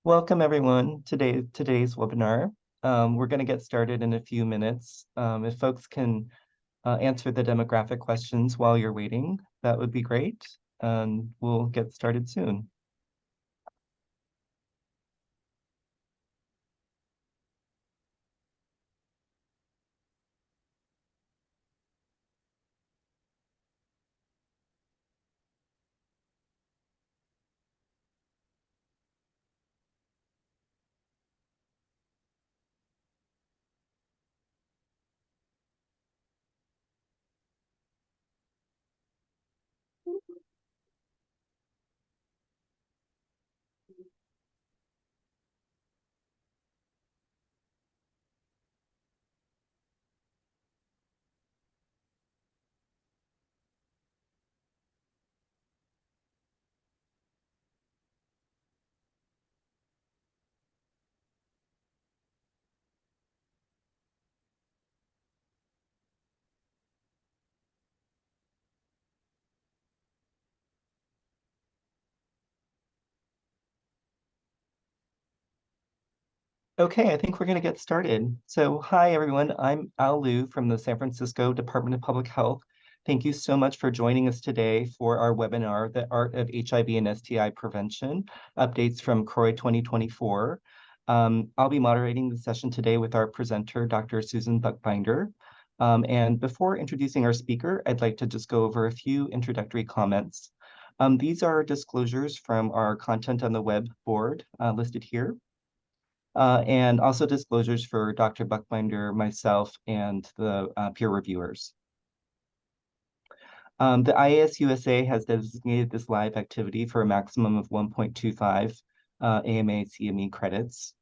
Welcome everyone to today's webinar. We're going to get started in a few minutes. If folks can answer the demographic questions while you're waiting, that would be great. And we'll get started soon. Okay, I think we're going to get started. So hi everyone, I'm Al Liu from the San Francisco Department of Public Health. Thank you so much for joining us today for our webinar, The Art of HIV and STI Prevention, Updates from CROI 2024. I'll be moderating the session today with our presenter, Dr. Susan Buchbinder. And before introducing our speaker, I'd like to just go over a few introductory comments. These are disclosures from our content on the web board listed here. And also disclosures for Dr. Buchbinder, myself, and the peer reviewers. The IAS-USA has designated this live activity for a maximum of 1.25 AMA-CME credits.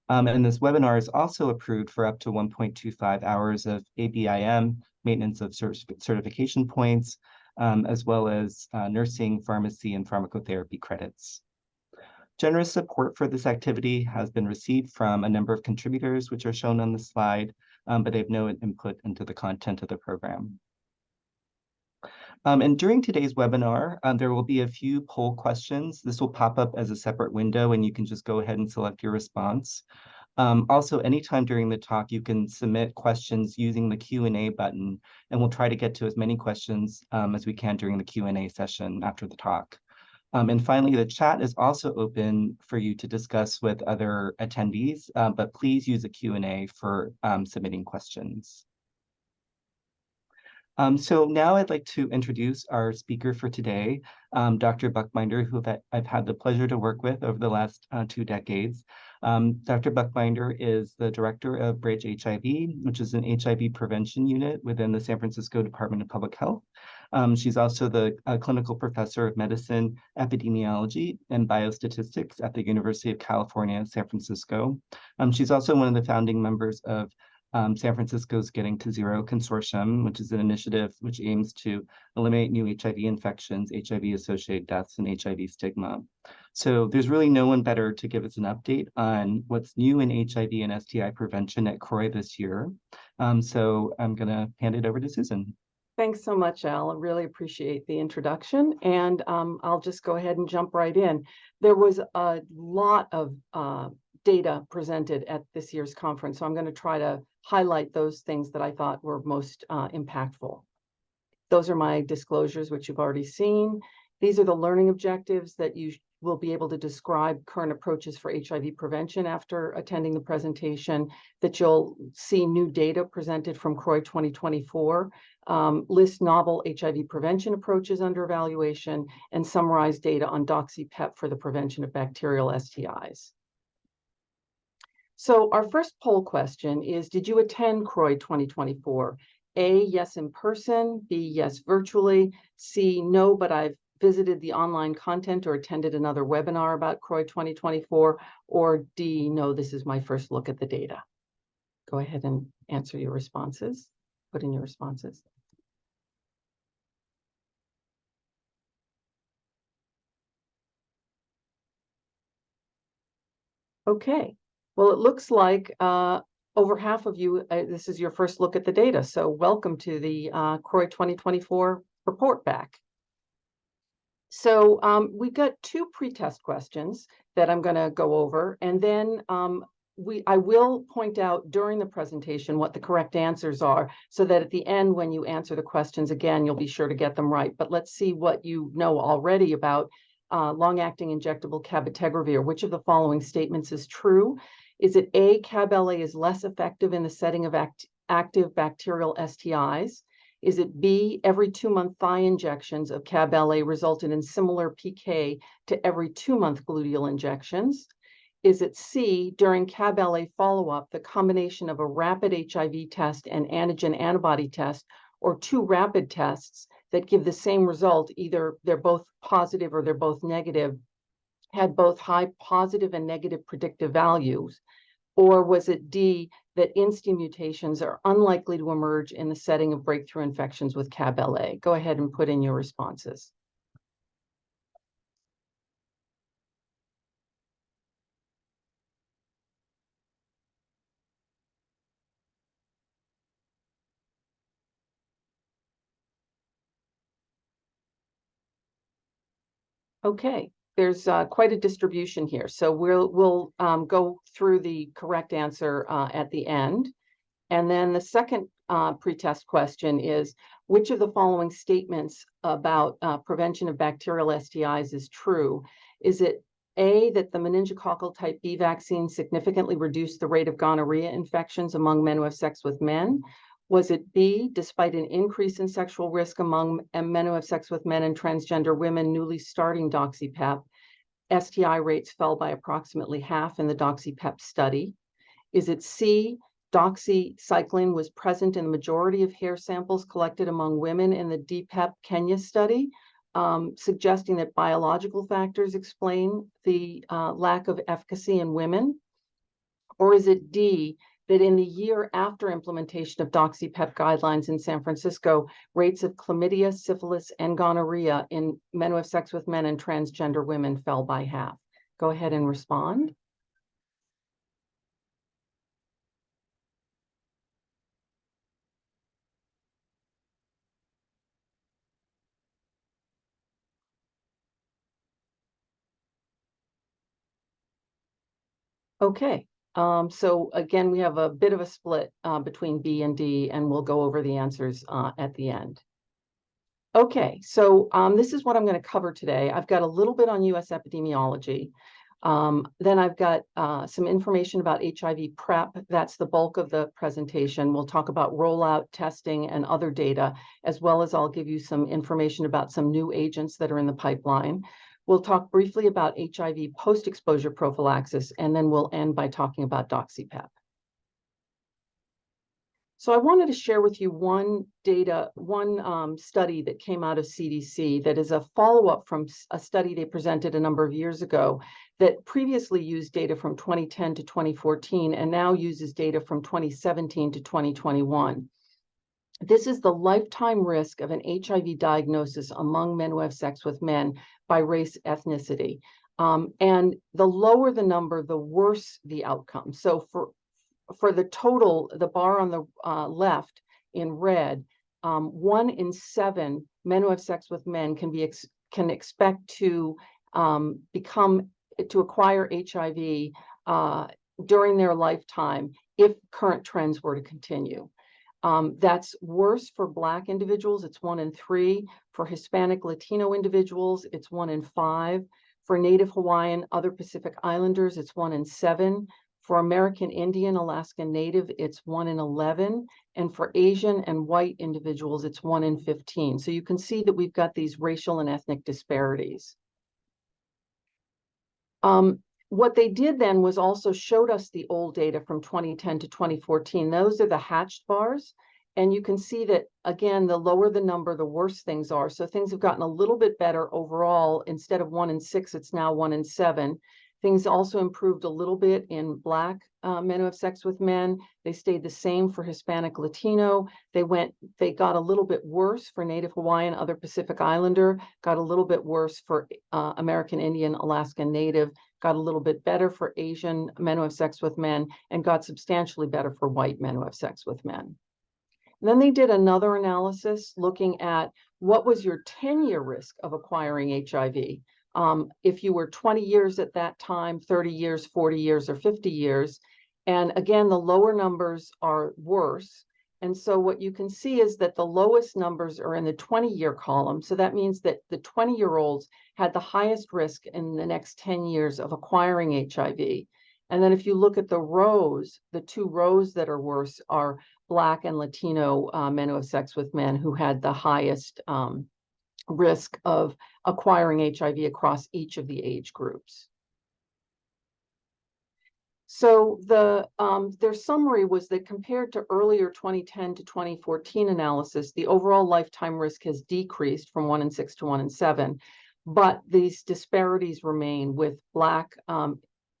And this webinar is also approved for up to 1.25 hours of ABIM, maintenance of certification points, as well as nursing, pharmacy, and pharmacotherapy credits. Generous support for this activity has been received from a number of contributors, which are shown on the slide, but they have no input into the content of the program. And during today's webinar, there will be a few poll questions. This will pop up as a separate window, and you can just go ahead and select your response. Also, anytime during the talk, you can submit questions using the Q&A button, and we'll try to get to as many questions as we can during the Q&A session after the talk. And finally, the chat is also open for you to discuss with other attendees, but please use a Q&A for submitting questions. So now I'd like to introduce our speaker for today, Dr. Buchbinder, who I've had the pleasure to work with over the last 2 decades. Dr. Buchbinder is the director of Bridge HIV, which is an HIV prevention unit within the San Francisco Department of Public Health. She's also the clinical professor of medicine, epidemiology, and biostatistics at the University of California, San Francisco. She's also one of the founding members of San Francisco's Getting to Zero Consortium, which is an initiative which aims to eliminate new HIV infections, HIV-associated deaths, and HIV stigma. So there's really no one better to give us an update on what's new in HIV and STI prevention at CROI this year. So I'm going to hand it over to Susan. Thanks so much, Al. I really appreciate the introduction, and I'll just go ahead and jump right in. There was a lot of data presented at this year's conference, so I'm going to try to highlight those things that I thought were most impactful. Those are my disclosures, which you've already seen. These are the learning objectives that you will be able to describe current approaches for HIV prevention after attending the presentation, that you'll see new data presented from CROI 2024, list novel HIV prevention approaches under evaluation, and summarize data on Doxy PEP for the prevention of bacterial STIs. So our first poll question is, did you attend CROI 2024? A, yes in person, B, yes virtually, C, no, but I've visited the online content or attended another webinar about CROI 2024, or D, no, this is my first look at the data. Go ahead and answer your responses, put in your responses. Okay, well, it looks like over half of you, this is your first look at the data. So welcome to the CROI 2024 report back. So we've got two pretest questions that I'm going to go over, and then I will point out during the presentation what the correct answers are, so that at the end, when you answer the questions again, you'll be sure to get them right. But let's see what you know already about long-acting injectable cabotegravir. Which of the following statements is true? Is it A, Cab-LA is less effective in the setting of active bacterial STIs? Is it B, every 2-month thigh injections of Cab-LA resulted in similar PK to every 2-month gluteal injections? Is it C, during Cab-LA follow-up, the combination of a rapid HIV test and antigen antibody test, or 2 rapid tests that give the same result, either they're both positive or they're both negative, had both high positive and negative predictive values? Or was it D, that INSTI mutations are unlikely to emerge in the setting of breakthrough infections with Cab-LA? Go ahead and put in your responses. Okay, there's quite a distribution here. So we'll go through the correct answer at the end. And then the second pretest question is, which of the following statements about prevention of bacterial STIs is true? Is it A, that the meningococcal type B vaccine significantly reduced the rate of gonorrhea infections among men who have sex with men? Was it B, despite an increase in sexual risk among men who have sex with men and transgender women newly starting Doxy PEP, STI rates fell by approximately half in the Doxy PEP study? Is it C, doxycycline was present in the majority of hair samples collected among women in the DPEP Kenya study, suggesting that biological factors explain the lack of efficacy in women? Or is it D, that in the year after implementation of Doxy PEP guidelines in San Francisco, rates of chlamydia, syphilis, and gonorrhea in men who have sex with men and transgender women fell by half? Go ahead and respond. Okay, so again, we have a bit of a split between B and D, and we'll go over the answers at the end. Okay, so this is what I'm going to cover today. I've got a little bit on US epidemiology. Then I've got some information about HIV PrEP. That's the bulk of the presentation. We'll talk about rollout, testing, and other data, as well as I'll give you some information about some new agents that are in the pipeline. We'll talk briefly about HIV post-exposure prophylaxis, and then we'll end by talking about Doxy PEP. So I wanted to share with you one study that came out of CDC that is a follow-up from a study they presented a number of years ago that previously used data from 2010 to 2014 and now uses data from 2017 to 2021. This is the lifetime risk of an HIV diagnosis among men who have sex with men by race ethnicity. And the lower the number, the worse the outcome. So for the total, the bar on the left in red, 1 in 7 men who have sex with men can expect to acquire HIV during their lifetime if current trends were to continue. That's worse for Black individuals. It's 1 in 3. For Hispanic Latino individuals, it's 1 in 5. For Native Hawaiian, other Pacific Islanders, it's 1 in 7. For American Indian, Alaskan Native, it's 1 in 11. And for Asian and white individuals, it's 1 in 15. So you can see that we've got these racial and ethnic disparities. What they did then was also showed us the old data from 2010 to 2014. Those are the hatched bars. And you can see that, again, the lower the number, the worse things are. So things have gotten a little bit better overall. Instead of 1 in 6, it's now 1 in 7. Things also improved a little bit in Black men who have sex with men. They stayed the same for Hispanic Latino. They got a little bit worse for Native Hawaiian, other Pacific Islander, got a little bit worse for American Indian, Alaskan Native, got a little bit better for Asian men who have sex with men, and got substantially better for white men who have sex with men. And then they did another analysis looking at what was your 10-year risk of acquiring HIV? If you were 20 years at that time, 30 years, 40 years, or 50 years. And again, the lower numbers are worse. And so what you can see is that the lowest numbers are in the 20-year column. So that means that the 20-year-olds had the highest risk in the next 10 years of acquiring HIV. And then if you look at the rows, the two rows that are worse are Black and Latino men who have sex with men who had the highest risk of acquiring HIV across each of the age groups. So their summary was that compared to earlier 2010 to 2014 analysis, the overall lifetime risk has decreased from 1 in 6 to 1 in 7, but these disparities remain, with Black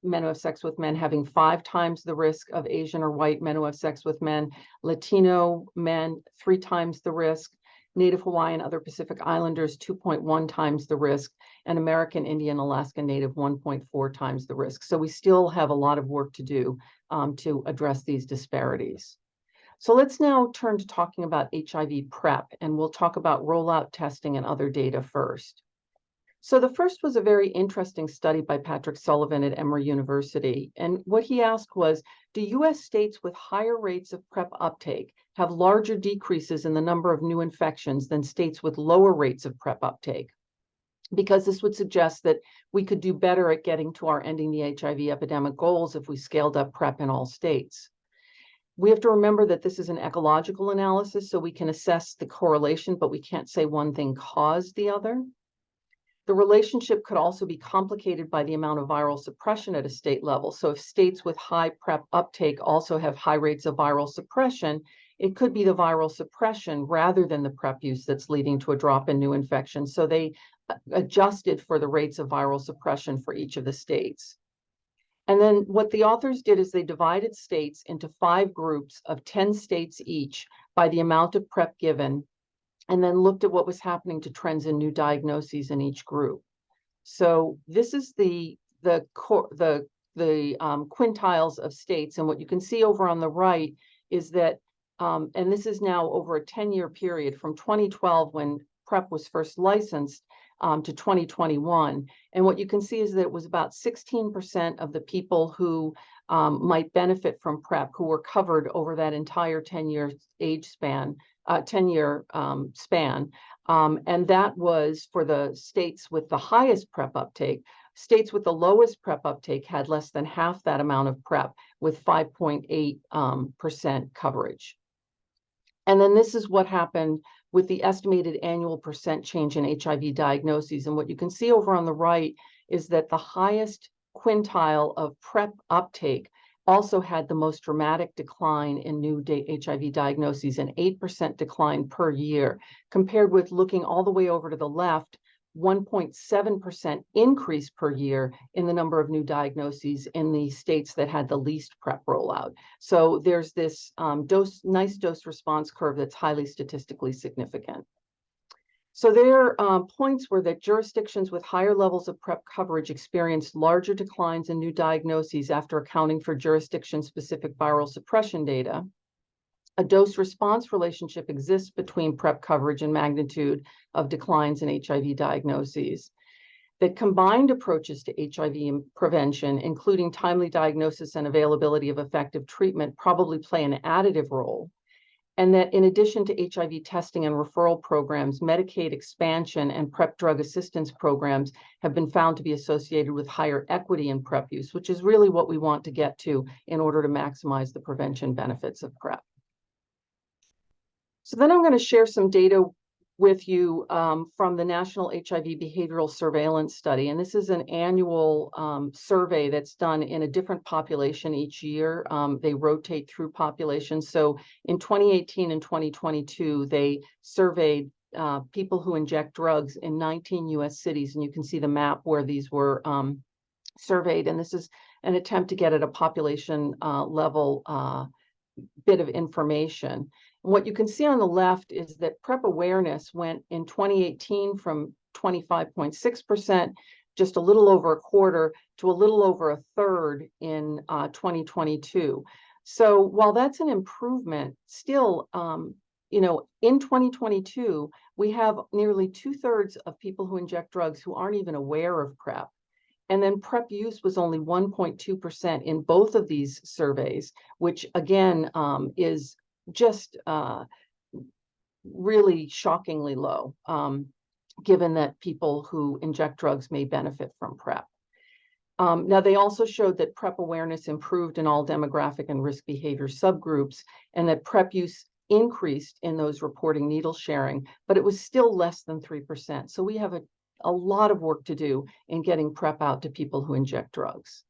men who have sex with men having 5 times the risk of Asian or white men who have sex with men, Latino men 3 times the risk, Native Hawaiian, other Pacific Islanders 2.1 times the risk, and American Indian, Alaska Native 1.4 times the risk. So we still have a lot of work to do to address these disparities. So let's now turn to talking about HIV PrEP, and we'll talk about rollout testing and other data first. So the first was a very interesting study by Patrick Sullivan at Emory University. And what he asked was, do US states with higher rates of PrEP uptake have larger decreases in the number of new infections than states with lower rates of PrEP uptake? Because this would suggest that we could do better at getting to our ending the HIV epidemic goals if we scaled up PrEP in all states. We have to remember that this is an ecological analysis, so we can assess the correlation, but we can't say one thing caused the other. The relationship could also be complicated by the amount of viral suppression at a state level. So if states with high PrEP uptake also have high rates of viral suppression, it could be the viral suppression rather than the PrEP use that's leading to a drop in new infections. So they adjusted for the rates of viral suppression for each of the states. And then what the authors did is they divided states into 5 groups of 10 states each by the amount of PrEP given, and then looked at what was happening to trends in new diagnoses in each group. So this is the quintiles of states, and what you can see over on the right is that, and this is now over a 10-year period from 2012 when PrEP was first licensed to 2021. And what you can see is that it was about 16% of the people who might benefit from PrEP who were covered over that entire 10-year age span, 10-year span. And that was for the states with the highest PrEP uptake. States with the lowest PrEP uptake had less than half that amount of PrEP, with 5.8% coverage. And then this is what happened with the estimated annual percent change in HIV diagnoses. And what you can see over on the right is that the highest quintile of PrEP uptake also had the most dramatic decline in new HIV diagnoses, an 8% decline per year, compared with, looking all the way over to the left, 1.7% increase per year in the number of new diagnoses in the states that had the least PrEP rollout. So there's this nice dose response curve that's highly statistically significant. So their points were that jurisdictions with higher levels of PrEP coverage experienced larger declines in new diagnoses after accounting for jurisdiction-specific viral suppression data. A dose-response relationship exists between PrEP coverage and magnitude of declines in HIV diagnoses. That combined approaches to HIV prevention, including timely diagnosis and availability of effective treatment, probably play an additive role. And that in addition to HIV testing and referral programs, Medicaid expansion and PrEP drug assistance programs have been found to be associated with higher equity in PrEP use, which is really what we want to get to in order to maximize the prevention benefits of PrEP. So then I'm going to share some data with you from the National HIV Behavioral Surveillance Study. And this is an annual survey that's done in a different population each year. They rotate through populations. So in 2018 and 2022, they surveyed people who inject drugs in 19 US cities. And you can see the map where these were surveyed. And this is an attempt to get at a population level bit of information. And what you can see on the left is that PrEP awareness went in 2018 from 25.6%, just a little over a quarter, to a little over a third in 2022. So while that's an improvement, still in 2022, we have nearly 2/3 of people who inject drugs who aren't even aware of PrEP. And then PrEP use was only 1.2% in both of these surveys, which again is just really shockingly low, given that people who inject drugs may benefit from PrEP. Now, they also showed that PrEP awareness improved in all demographic and risk behavior subgroups, and that PrEP use increased in those reporting needle sharing, but it was still less than 3%. So we have a lot of work to do in getting PrEP out to people who inject drugs.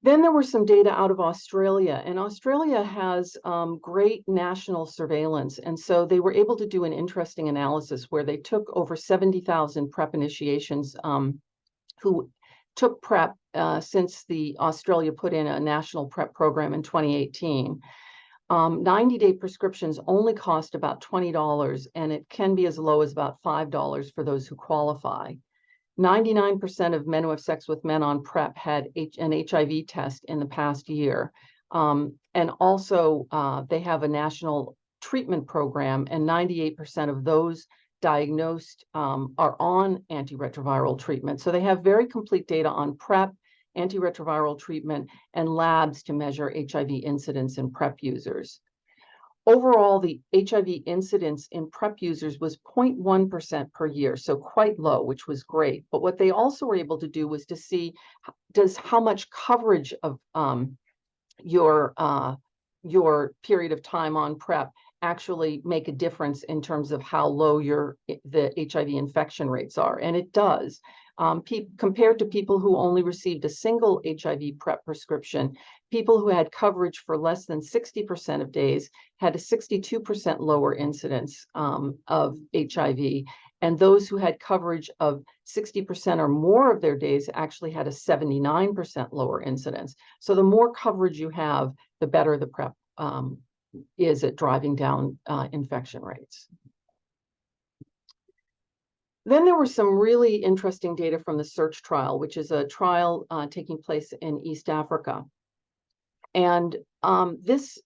Then there were some data out of Australia, and Australia has great national surveillance. And so they were able to do an interesting analysis where they took over 70,000 PrEP initiations who took PrEP since Australia put in a national PrEP program in 2018. 90-day prescriptions only cost about $20, and it can be as low as about $5 for those who qualify. 99% of men who have sex with men on PrEP had an HIV test in the past year. And also, they have a national treatment program, and 98% of those diagnosed are on antiretroviral treatment. So they have very complete data on PrEP, antiretroviral treatment, and labs to measure HIV incidence in PrEP users. Overall, the HIV incidence in PrEP users was 0.1% per year, so quite low, which was great. But what they also were able to do was to see how much coverage of your period of time on PrEP actually make a difference in terms of how low the HIV infection rates are, and it does. Compared to people who only received a single HIV PrEP prescription, people who had coverage for less than 60% of days had a 62% lower incidence of HIV, and those who had coverage of 60% or more of their days actually had a 79% lower incidence. So the more coverage you have, the better the PrEP is at driving down infection rates. Then there were some really interesting data from the SEARCH trial, which is a trial taking place in East Africa. And this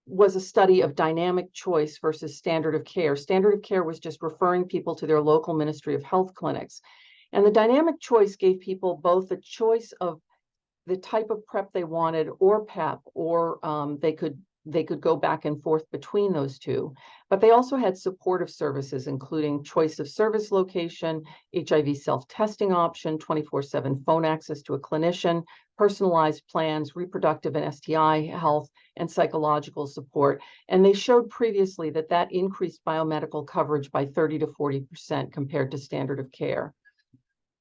was a study of dynamic choice versus standard of care. Standard of care was just referring people to their local Ministry of Health clinics. And the dynamic choice gave people both the choice of the type of PrEP they wanted or PEP, or they could go back and forth between those two. But they also had supportive services, including choice of service location, HIV self-testing option, 24/7 phone access to a clinician, personalized plans, reproductive and STI health, and psychological support. And they showed previously that increased biomedical coverage by 30 to 40% compared to standard of care.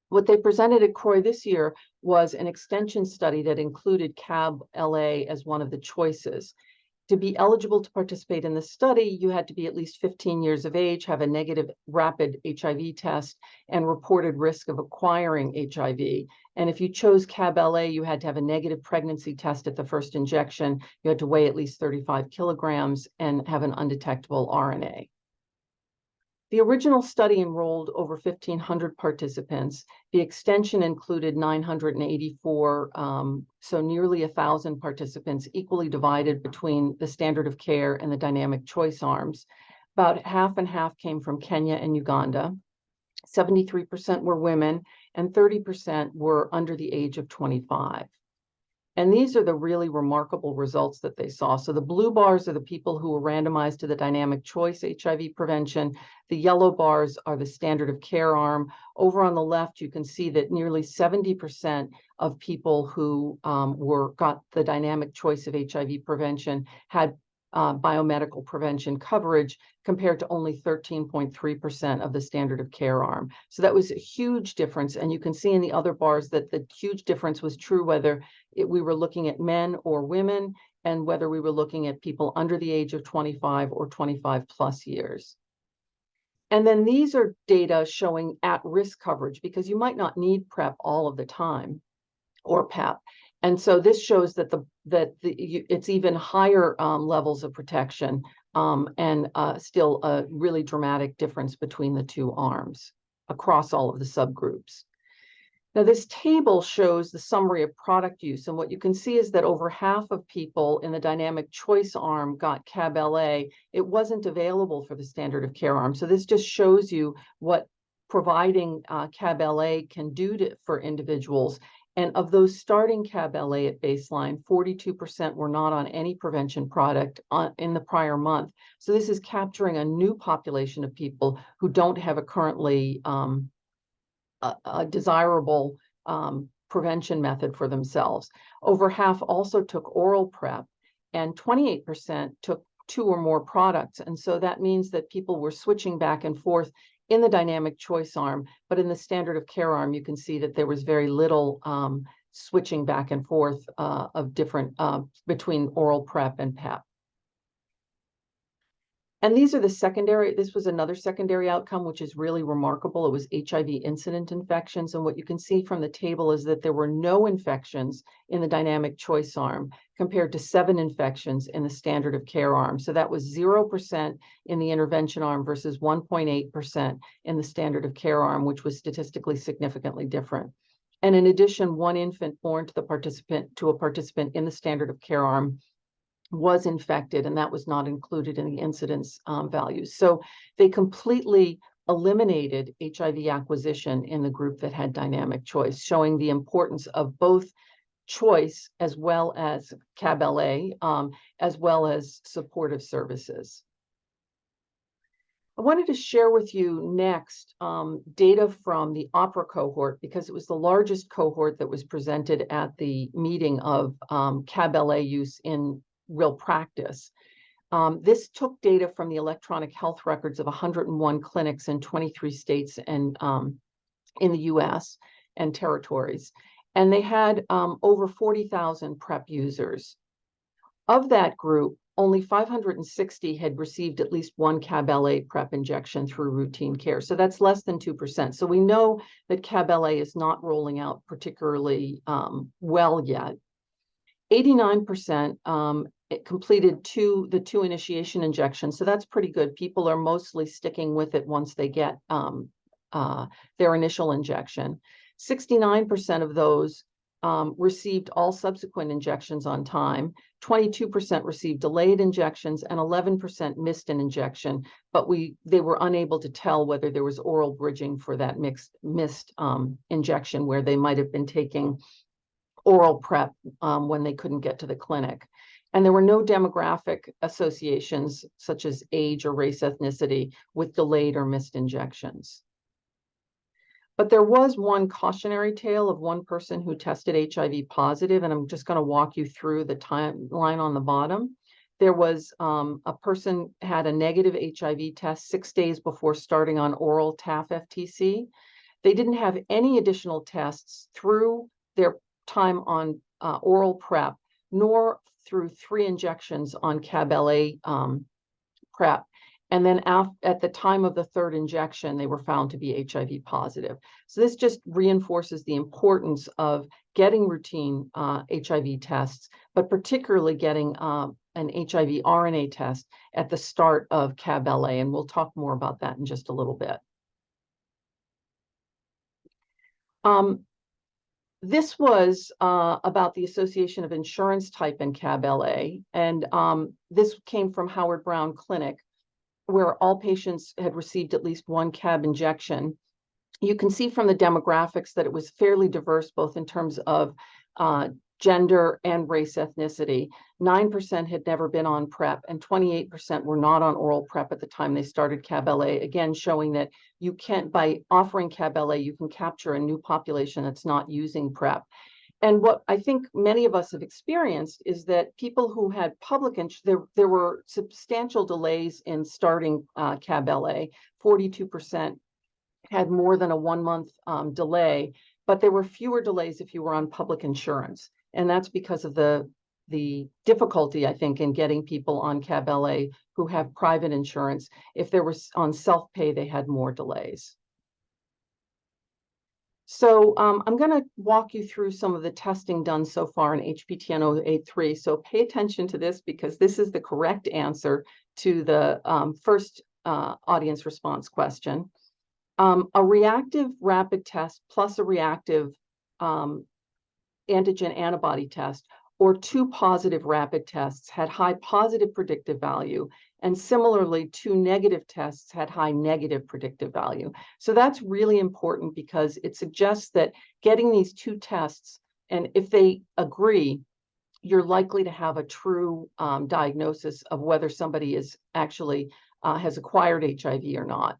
What they presented at CROI this year was an extension study that included CAB-LA as one of the choices. To be eligible to participate in the study, you had to be at least 15 years of age, have a negative rapid HIV test, and reported risk of acquiring HIV. And if you chose CAB-LA, you had to have a negative pregnancy test at the first injection. You had to weigh at least 35 kilograms and have an undetectable RNA. The original study enrolled over 1,500 participants. The extension included 984, so nearly 1,000 participants, equally divided between the standard of care and the dynamic choice arms. About half and half came from Kenya and Uganda. 73% were women, and 30% were under the age of 25. And these are the really remarkable results that they saw. So the blue bars are the people who were randomized to the dynamic choice HIV prevention. The yellow bars are the standard of care arm. Over on the left, you can see that nearly 70% of people who got the dynamic choice of HIV prevention had biomedical prevention coverage, compared to only 13.3% of the standard of care arm. So that was a huge difference. And you can see in the other bars that the huge difference was true whether we were looking at men or women, and whether we were looking at people under the age of 25 or 25 plus years. And then these are data showing at-risk coverage, because you might not need PrEP all of the time, or PEP. And so this shows that it's even higher levels of protection, and still a really dramatic difference between the two arms across all of the subgroups. Now, this table shows the summary of product use, and what you can see is that over half of people in the dynamic choice arm got CAB-LA. It wasn't available for the standard of care arm. So this just shows you what providing CAB-LA can do for individuals. And of those starting CAB-LA at baseline, 42% were not on any prevention product in the prior month. So this is capturing a new population of people who don't have a currently a desirable prevention method for themselves. Over half also took oral PrEP, and 28% took 2 or more products. And so that means that people were switching back and forth in the dynamic choice arm, but in the standard of care arm, you can see that there was very little switching back and forth of different between oral PrEP and PEP. And these are the secondary, this was another secondary outcome, which is really remarkable. It was HIV incident infections. And what you can see from the table is that there were no infections in the dynamic choice arm compared to 7 infections in the standard of care arm. So that was 0% in the intervention arm versus 1.8% in the standard of care arm, which was statistically significantly different. And in addition, 1 infant born to a participant in the standard of care arm was infected, and that was not included in the incidence values. So they completely eliminated HIV acquisition in the group that had dynamic choice, showing the importance of both choice as well as CAB-LA, as well as supportive services. I wanted to share with you next data from the OPERA cohort, because it was the largest cohort that was presented at the meeting of CAB-LA use in real practice. This took data from the electronic health records of 101 clinics in 23 states and in the US and territories. And they had over 40,000 PrEP users. Of that group, only 560 had received at least 1 CAB-LA PrEP injection through routine care. So that's less than 2%. So we know that CAB-LA is not rolling out particularly well yet. 89% it completed the 2 initiation injections. So that's pretty good. People are mostly sticking with it once they get their initial injection. 69% of those received all subsequent injections on time. 22% received delayed injections, and 11% missed an injection, but they were unable to tell whether there was oral bridging for that missed injection, where they might have been taking oral PrEP when they couldn't get to the clinic. And there were no demographic associations, such as age or race ethnicity, with delayed or missed injections. But there was one cautionary tale of one person who tested HIV positive, and I'm just going to walk you through the timeline on the bottom. There was a person had a negative HIV test 6 days before starting on oral TAF-FTC. They didn't have any additional tests through their time on oral PrEP, nor through 3 injections on CAB-LA PrEP. And then at the time of the 3rd injection, they were found to be HIV positive. So this just reinforces the importance of getting routine HIV tests, but particularly getting an HIV RNA test at the start of CAB-LA. And we'll talk more about that in just a little bit. This was about the association of insurance type and CAB-LA, and this came from Howard Brown Clinic, where all patients had received at least 1 CAB injection. You can see from the demographics that it was fairly diverse, both in terms of gender and race ethnicity. 9% had never been on PrEP, and 28% were not on oral PrEP at the time they started CAB-LA, again, showing that you can't, by offering CAB-LA, you can capture a new population that's not using PrEP. And what I think many of us have experienced is that people who had there were substantial delays in starting CAB-LA. 42% had more than a 1-month delay, but there were fewer delays if you were on public insurance. And that's because of the difficulty, I think, in getting people on CAB-LA who have private insurance. If they were on self-pay, they had more delays. So I'm going to walk you through some of the testing done so far in HPTN-083. So pay attention to this, because this is the correct answer to the first audience response question. A reactive rapid test plus a reactive antigen antibody test, or 2 positive rapid tests had high positive predictive value, and similarly 2 negative tests had high negative predictive value. So that's really important because it suggests that getting these 2 tests, and if they agree, you're likely to have a true diagnosis of whether somebody is actually has acquired HIV or not.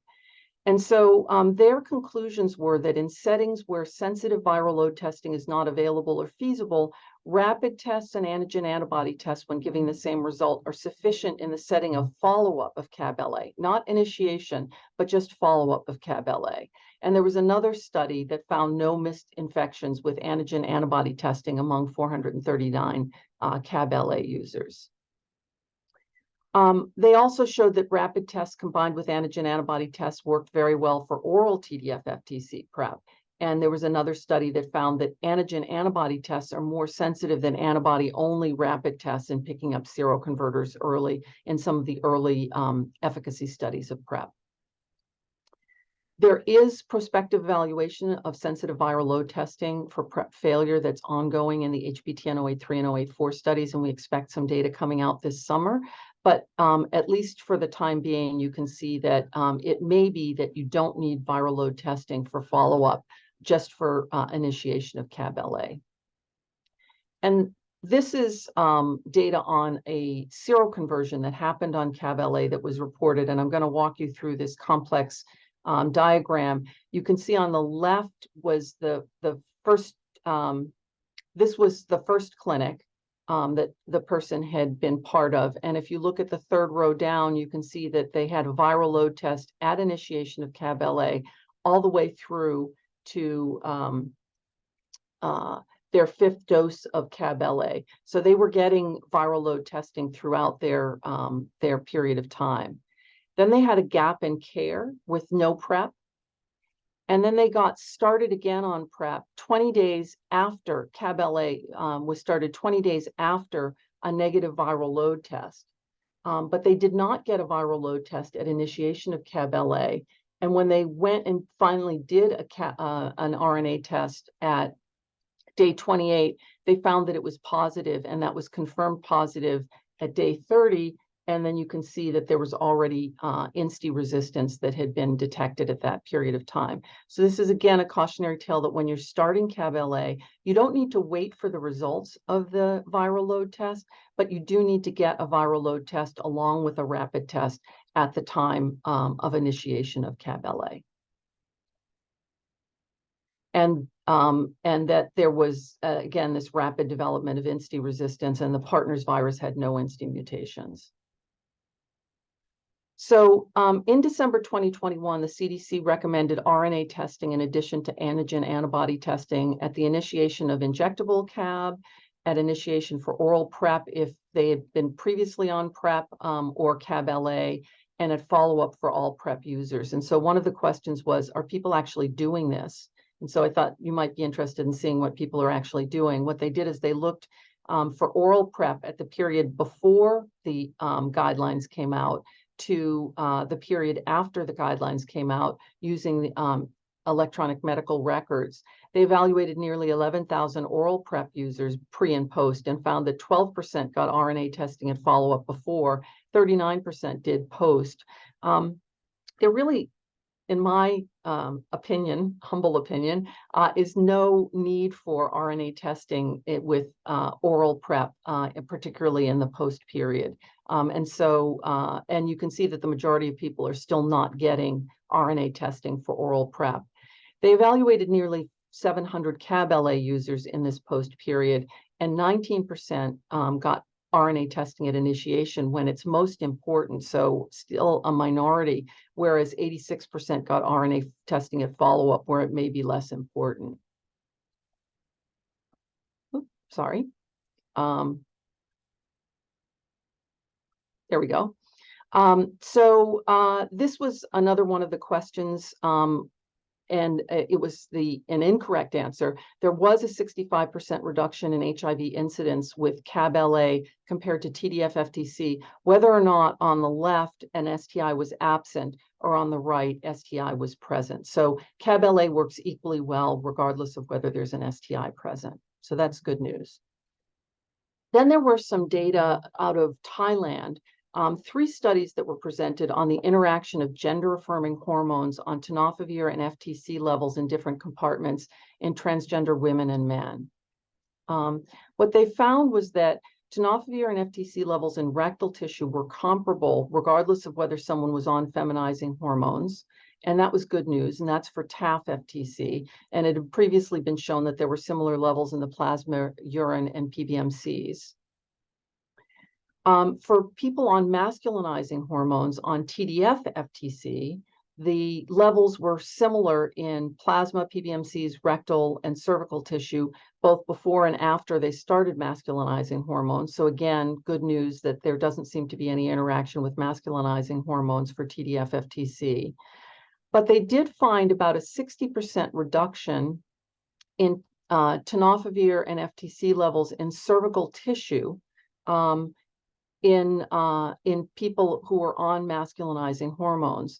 And so their conclusions were that in settings where sensitive viral load testing is not available or feasible, rapid tests and antigen antibody tests, when giving the same result, are sufficient in the setting of follow-up of CAB-LA, not initiation, but just follow-up of CAB-LA. And there was another study that found no missed infections with antigen antibody testing among 439 CAB-LA users. They also showed that rapid tests combined with antigen antibody tests worked very well for oral TDF-FTC PrEP. And there was another study that found that antigen antibody tests are more sensitive than antibody-only rapid tests in picking up seroconverters early in some of the early efficacy studies of PrEP. There is prospective evaluation of sensitive viral load testing for PrEP failure that's ongoing in the HBTN-083 and 084 studies, and we expect some data coming out this summer. But at least for the time being, you can see that it may be that you don't need viral load testing for follow-up, just for initiation of CAB-LA. And this is data on a seroconversion that happened on CAB-LA that was reported, and I'm going to walk you through this complex diagram. You can see on the left was the first, this was the first clinic that the person had been part of. And if you look at the third row down, you can see that they had a viral load test at initiation of CAB-LA all the way through to their 5th dose of CAB-LA. So they were getting viral load testing throughout their period of time. Then they had a gap in care with no PrEP. And then they got started again on PrEP 20 days after CAB-LA was started, 20 days after a negative viral load test. But they did not get a viral load test at initiation of CAB-LA. And when they went and finally did an RNA test at day 28, they found that it was positive, and that was confirmed positive at day 30. And then you can see that there was already INSTI resistance that had been detected at that period of time. So this is, again, a cautionary tale that when you're starting CAB-LA, you don't need to wait for the results of the viral load test, but you do need to get a viral load test along with a rapid test at the time of initiation of CAB-LA. And that there was, again, this rapid development of INSTI resistance, and the partner's virus had no INSTI mutations. So in December 2021, the CDC recommended RNA testing in addition to antigen antibody testing at the initiation of injectable CAB, at initiation for oral PrEP if they had been previously on PrEP or CAB-LA, and at follow-up for all PrEP users. And so one of the questions was, are people actually doing this? And so I thought you might be interested in seeing what people are actually doing. What they did is they looked for oral PrEP at the period before the guidelines came out to the period after the guidelines came out using the electronic medical records. They evaluated nearly 11,000 oral PrEP users pre and post and found that 12% got RNA testing and follow-up before, 39% did post. There really, in my opinion, humble opinion, is no need for RNA testing with oral PrEP, particularly in the post period. And you can see that the majority of people are still not getting RNA testing for oral PrEP. They evaluated nearly 700 CAB-LA users in this post period, and 19% got RNA testing at initiation when it's most important, so still a minority, whereas 86% got RNA testing at follow-up where it may be less important. Oops, sorry. There we go. This was another one of the questions, and it was an incorrect answer. There was a 65% reduction in HIV incidence with CAB-LA compared to TDF-FTC, whether or not on the left an STI was absent, or on the right, STI was present. So CAB-LA works equally well regardless of whether there's an STI present. So that's good news. Then there were some data out of Thailand, 3 studies that were presented on the interaction of gender-affirming hormones on tenofovir and FTC levels in different compartments in transgender women and men. What they found was that tenofovir and FTC levels in rectal tissue were comparable regardless of whether someone was on feminizing hormones. And that was good news, and that's for TAF FTC. And it had previously been shown that there were similar levels in the plasma, urine, and PBMCs. For people on masculinizing hormones on TDF FTC, the levels were similar in plasma, PBMCs, rectal, and cervical tissue, both before and after they started masculinizing hormones. So again, good news that there doesn't seem to be any interaction with masculinizing hormones for TDF FTC. But they did find about a 60% reduction in tenofovir and FTC levels in cervical tissue in people who were on masculinizing hormones.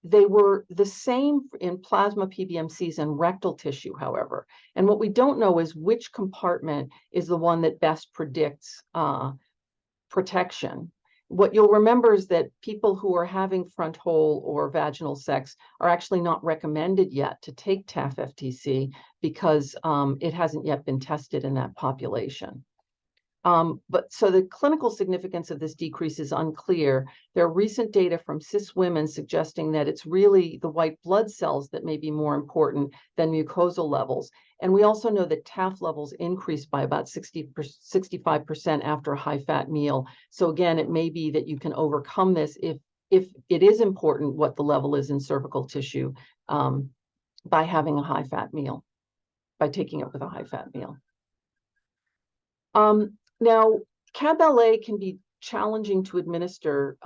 They were the same in plasma, PBMCs, and rectal tissue, however. And what we don't know is which compartment is the one that best predicts protection. What you'll remember is that people who are having frontal or vaginal sex are actually not recommended yet to take TAF FTC because it hasn't yet been tested in that population. But so the clinical significance of this decrease is unclear. There are recent data from cis women suggesting that it's really the white blood cells that may be more important than mucosal levels. And we also know that TAF levels increase by about 65% after a high-fat meal. So again, it may be that you can overcome this if it is important what the level is in cervical tissue by having a high-fat meal, by taking it with a high-fat meal. Now, CAB-LA can be challenging to administer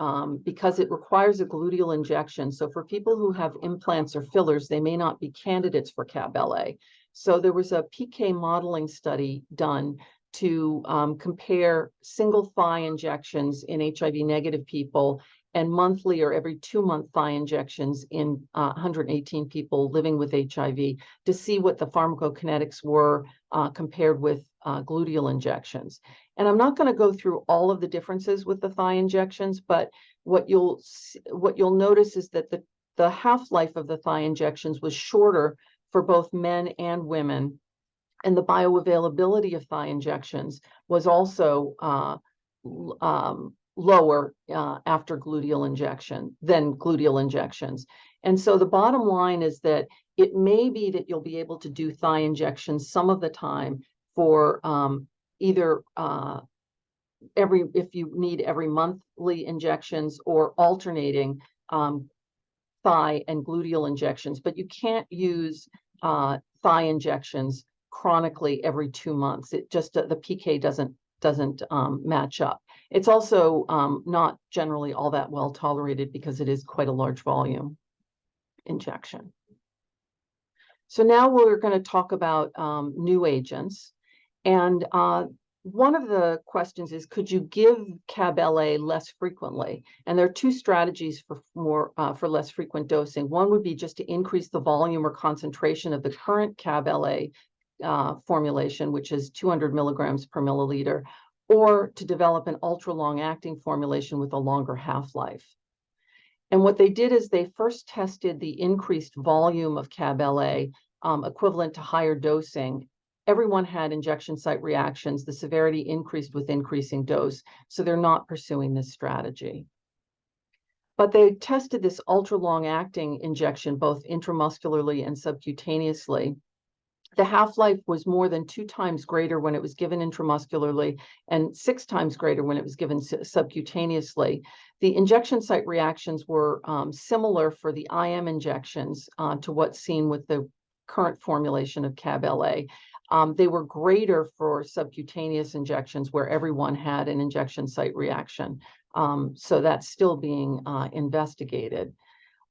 because it requires a gluteal injection. So for people who have implants or fillers, they may not be candidates for CAB-LA. So there was a PK modeling study done to compare single thigh injections in HIV-negative people and monthly or every 2-month thigh injections in 118 people living with HIV to see what the pharmacokinetics were compared with gluteal injections. And I'm not going to go through all of the differences with the thigh injections, but what you'll notice is that the half-life of the thigh injections was shorter for both men and women, and the bioavailability of thigh injections was also lower after gluteal injection than gluteal injections. And so the bottom line is that it may be that you'll be able to do thigh injections some of the time for either if you need every monthly injections or alternating thigh and gluteal injections, but you can't use thigh injections chronically every 2 months. It just the PK doesn't match up. It's also not generally all that well tolerated because it is quite a large volume injection. So now we're going to talk about new agents. And one of the questions is, could you give CAB-LA less frequently? And there are 2 strategies for less frequent dosing. One would be just to increase the volume or concentration of the current CAB-LA formulation, which is 200 milligrams per milliliter, or to develop an ultra-long-acting formulation with a longer half-life. And what they did is they first tested the increased volume of CAB-LA equivalent to higher dosing. Everyone had injection site reactions. The severity increased with increasing dose, so they're not pursuing this strategy. But they tested this ultra-long-acting injection both intramuscularly and subcutaneously. The half-life was more than 2 times greater when it was given intramuscularly and 6 times greater when it was given subcutaneously. The injection site reactions were similar for the IM injections to what's seen with the current formulation of CAB-LA. They were greater for subcutaneous injections where everyone had an injection site reaction. So that's still being investigated.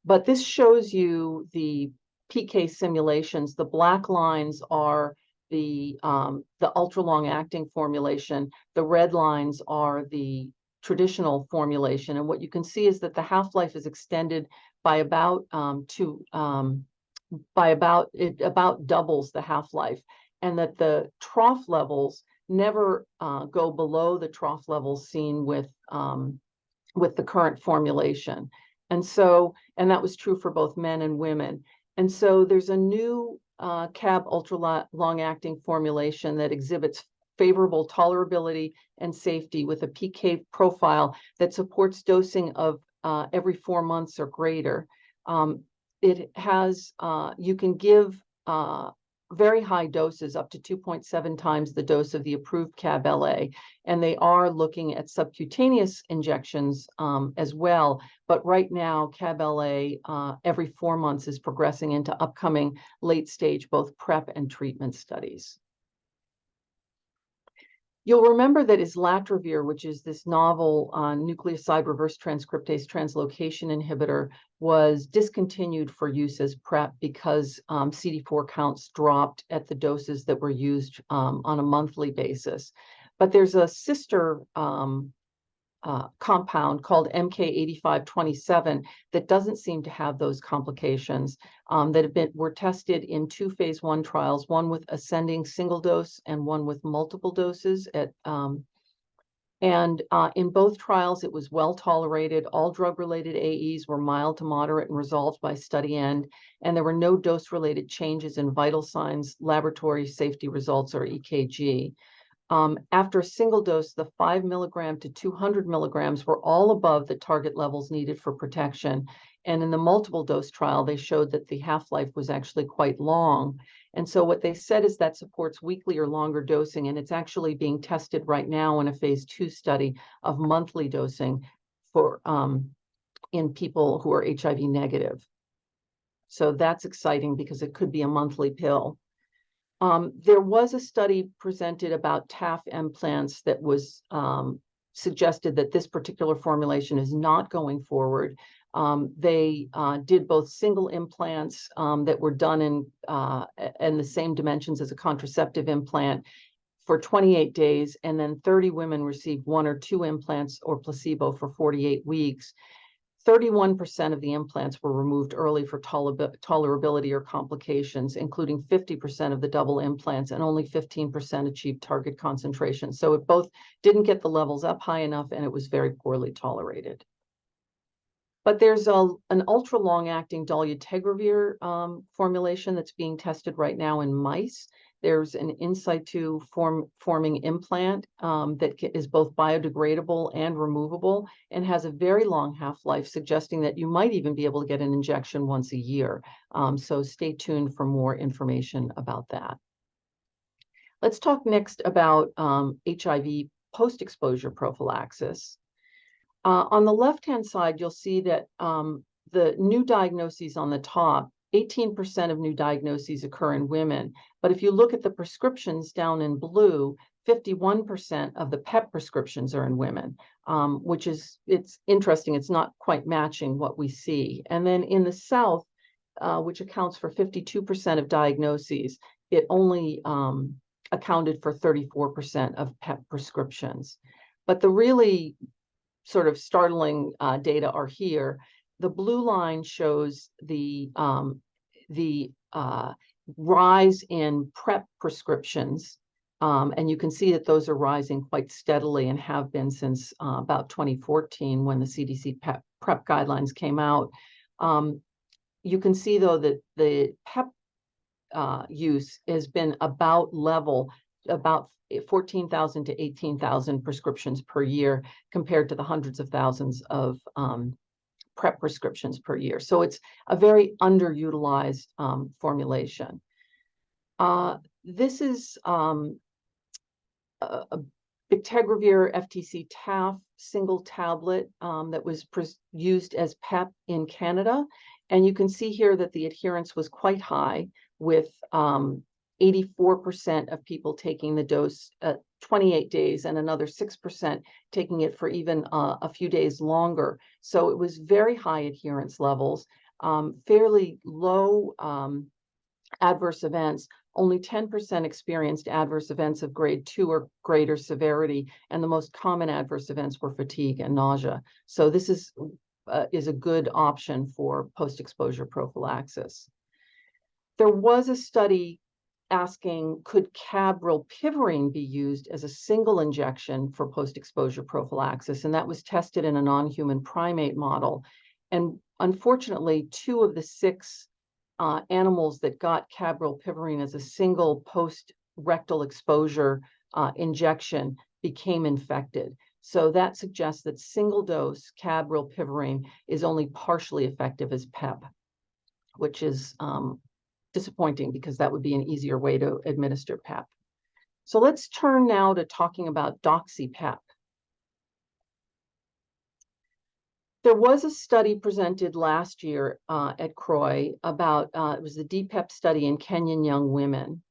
But this shows you the PK simulations. The black lines are the ultra long acting formulation. The red lines are the traditional formulation. And what you can see is that the half-life is extended by about it about doubles the half-life, and that the trough levels never go below the trough levels seen with the current formulation. And that was true for both men and women. And so there's a new CAB ultra long-acting formulation that exhibits favorable tolerability and safety with a PK profile that supports dosing of every 4 months or greater. It has, you can give very high doses, up to 2.7 times the dose of the approved CAB-LA, and they are looking at subcutaneous injections as well. But right now, CAB-LA every 4 months is progressing into upcoming late-stage both PrEP and treatment studies. You'll remember that islatravir, which is this novel nucleoside reverse transcriptase translocation inhibitor, was discontinued for use as PrEP because CD4 counts dropped at the doses that were used on a monthly basis. But there's a sister compound called MK8527 that doesn't seem to have those complications that were tested in 2 phase 1 trials, one with ascending single dose and one with multiple doses in both trials it was well tolerated. All drug-related AEs were mild to moderate and resolved by study end, and there were no dose-related changes in vital signs, laboratory safety results, or EKG. After a single dose, the 5 milligram to 200 milligrams were all above the target levels needed for protection. And in the multiple dose trial, they showed that the half-life was actually quite long. And so what they said is that supports weekly or longer dosing, and it's actually being tested right now in a phase 2 study of monthly dosing for in people who are HIV negative. So that's exciting because it could be a monthly pill. There was a study presented about TAF implants that was suggested that this particular formulation is not going forward. They did both single implants that were done in the same dimensions as a contraceptive implant for 28 days, and then 30 women received 1 or 2 implants or placebo for 48 weeks. 31% of the implants were removed early for tolerability or complications, including 50% of the double implants, and only 15% achieved target concentration. So it both didn't get the levels up high enough, and it was very poorly tolerated. But there's an ultra long-acting dolutegravir formulation that's being tested right now in mice. There's an in situ forming implant that is both biodegradable and removable and has a very long half-life, suggesting that you might even be able to get an injection once a year. So stay tuned for more information about that. Let's talk next about HIV post-exposure prophylaxis. On the left-hand side, you'll see that the new diagnoses on the top, 18% of new diagnoses occur in women. But if you look at the prescriptions down in blue, 51% of the PEP prescriptions are in women, which is, it's interesting. It's not quite matching what we see. And then in the South, which accounts for 52% of diagnoses, it only accounted for 34% of PEP prescriptions. But the really sort of startling data are here. The blue line shows the rise in PrEP prescriptions, and you can see that those are rising quite steadily and have been since about 2014 when the CDC PrEP guidelines came out. You can see, though, that the PEP use has been about level, about 14,000 to 18,000 prescriptions per year compared to the hundreds of thousands of PrEP prescriptions per year. So it's a very underutilized formulation. This is a Bictegravir FTC TAF single tablet that was used as PEP in Canada. And you can see here that the adherence was quite high, with 84% of people taking the dose at 28 days and another 6% taking it for even a few days longer. So it was very high adherence levels, fairly low adverse events, only 10% experienced adverse events of grade 2 or greater severity, and the most common adverse events were fatigue and nausea. So this is a good option for post-exposure prophylaxis. There was a study asking, could cabotegravir be used as a single injection for post-exposure prophylaxis? And that was tested in a non-human primate model. And unfortunately, 2 of the 6 animals that got cabotegravir as a single post-rectal exposure injection became infected. So that suggests that single-dose cabotegravir is only partially effective as PEP, which is disappointing because that would be an easier way to administer PEP. So let's turn now to talking about Doxy PEP. There was a study presented last year at CROI about, it was the DPEP study in Kenyan young women.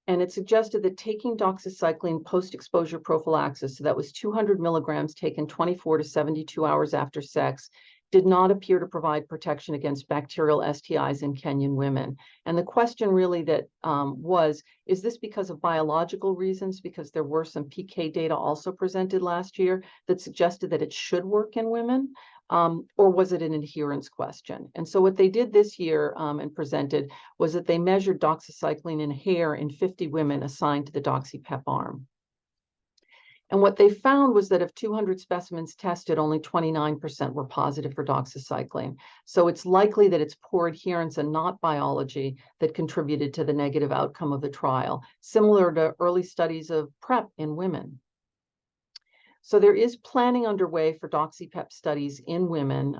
And it suggested that taking doxycycline post-exposure prophylaxis, so that was 200 milligrams taken 24 to 72 hours after sex, did not appear to provide protection against bacterial STIs in Kenyan women. And the question really that is this because of biological reasons? Because there were some PK data also presented last year that suggested that it should work in women, or was it an adherence question? And so what they did this year and presented was that they measured doxycycline in hair in 50 women assigned to the Doxy PEP arm. And what they found was that of 200 specimens tested, only 29% were positive for doxycycline. So it's likely that it's poor adherence and not biology that contributed to the negative outcome of the trial, similar to early studies of PrEP in women. So there is planning underway for Doxy PEP studies in women.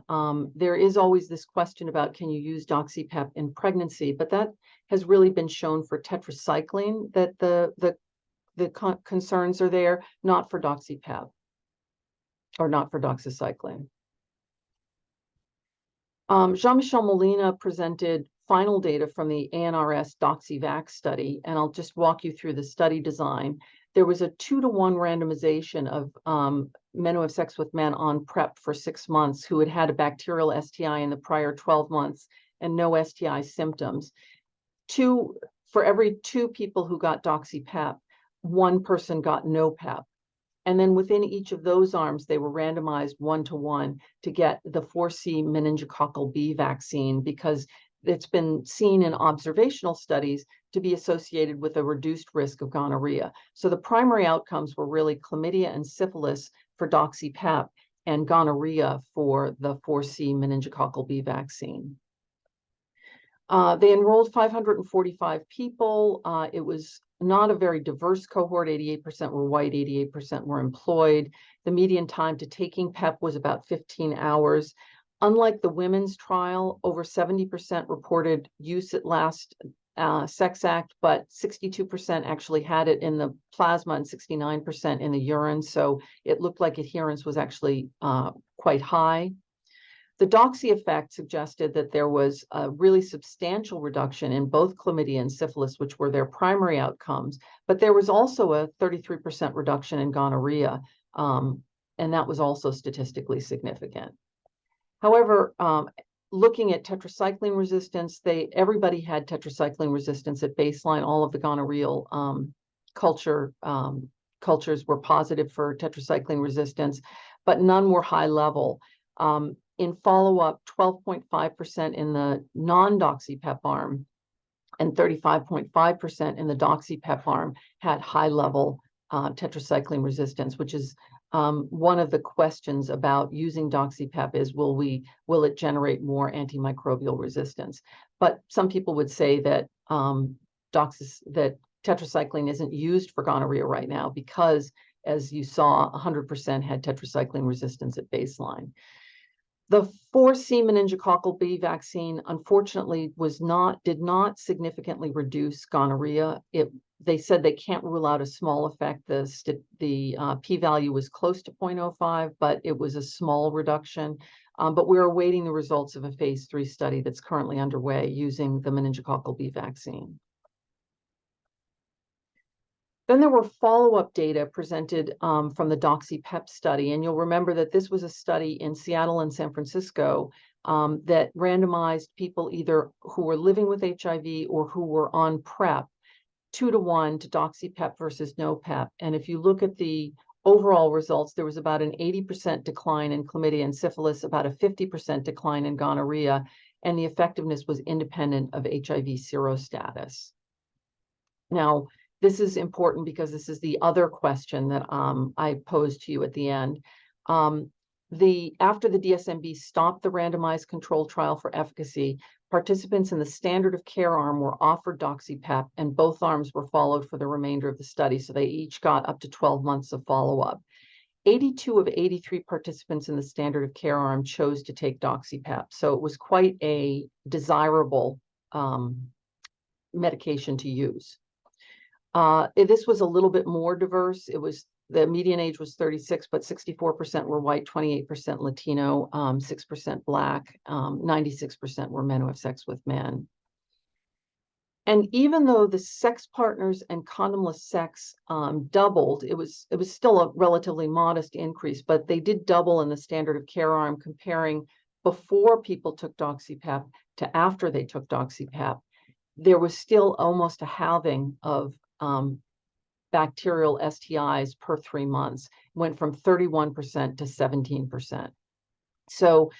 There is always this question about, can you use Doxy PEP in pregnancy? But that has really been shown for tetracycline, that the concerns are there, not for Doxy PEP, or not for doxycycline. Jean-Michel Molina presented final data from the ANRS DoxyVax study, and I'll just walk you through the study design. There was a 2-to-1 randomization of men who have sex with men on PrEP for 6 months who had had a bacterial STI in the prior 12 months and no STI symptoms. For every 2 people who got Doxy PEP, 1 person got no PEP. And then within each of those arms, they were randomized 1-to-1 to get the 4C meningococcal B vaccine, because it's been seen in observational studies to be associated with a reduced risk of gonorrhea. So the primary outcomes were really chlamydia and syphilis for Doxy PEP and gonorrhea for the 4C meningococcal B vaccine. They enrolled 545 people. It was not a very diverse cohort. 88% were white, 88% were employed. The median time to taking PEP was about 15 hours. Unlike the women's trial, over 70% reported use at last sex act, but 62% actually had it in the plasma and 69% in the urine. So it looked like adherence was actually quite high. The Doxy effect suggested that there was a really substantial reduction in both chlamydia and syphilis, which were their primary outcomes, but there was also a 33% reduction in gonorrhea, and that was also statistically significant. However, looking at tetracycline resistance, everybody had tetracycline resistance at baseline. All of the gonorrheal cultures were positive for tetracycline resistance, but none were high level. In follow-up, 12.5% in the non-Doxy PEP arm and 35.5% in the Doxy PEP arm had high-level tetracycline resistance, which is one of the questions about using Doxy PEP is, will it generate more antimicrobial resistance? But some people would say that tetracycline isn't used for gonorrhea right now because, as you saw, 100% had tetracycline resistance at baseline. The 4C meningococcal B vaccine, unfortunately, did not significantly reduce gonorrhea. They said they can't rule out a small effect. The p-value was close to 0.05, but it was a small reduction. But we're awaiting the results of a phase 3 study that's currently underway using the meningococcal B vaccine. Then there were follow-up data presented from the Doxy PEP study. And you'll remember that this was a study in Seattle and San Francisco that randomized people either who were living with HIV or who were on PrEP 2-to-1 to Doxy PEP versus no PEP. And if you look at the overall results, there was about an 80% decline in chlamydia and syphilis, about a 50% decline in gonorrhea, and the effectiveness was independent of HIV serostatus. Now, this is important because this is the other question that I posed to you at the end. After the DSMB stopped the randomized control trial for efficacy, participants in the standard of care arm were offered Doxy PEP, and both arms were followed for the remainder of the study. So they each got up to 12 months of follow-up. 82 of 83 participants in the standard of care arm chose to take Doxy PEP. So it was quite a desirable medication to use. This was a little bit more diverse. The median age was 36, but 64% were white, 28% Latino, 6% Black, 96% were men who have sex with men. And even though the sex partners and condomless sex doubled, it was still a relatively modest increase, but they did double in the standard of care arm comparing before people took Doxy PEP to after they took Doxy PEP. There was still almost a halving of bacterial STIs per 3 months, went from 31% to 17%. So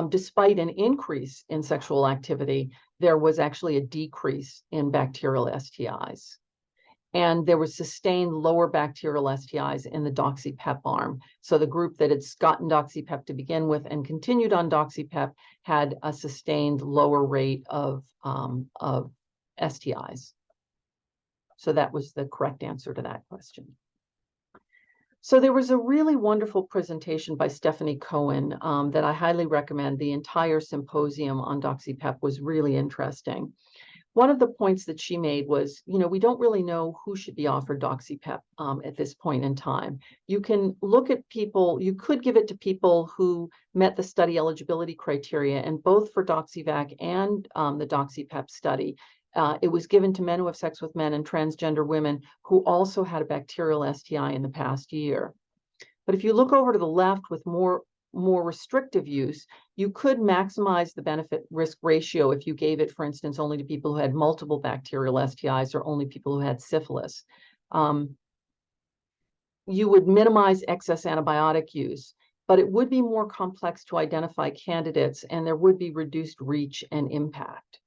despite an increase in sexual activity, there was actually a decrease in bacterial STIs. And there was sustained lower bacterial STIs in the Doxy PEP arm. So the group that had gotten Doxy PEP to begin with and continued on Doxy PEP had a sustained lower rate of STIs. So that was the correct answer to that question. So there was a really wonderful presentation by Stephanie Cohen that I highly recommend. The entire symposium on Doxy PEP was really interesting. One of the points that she made was, we don't really know who should be offered Doxy PEP at this point in time. You can look at people, you could give it to people who met the study eligibility criteria, and both for DoxyVac and the Doxy PEP study, it was given to men who have sex with men and transgender women who also had a bacterial STI in the past year. But if you look over to the left with more restrictive use, you could maximize the benefit risk ratio if you gave it, for instance, only to people who had multiple bacterial STIs or only people who had syphilis. You would minimize excess antibiotic use, but it would be more complex to identify candidates, and there would be reduced reach and impact.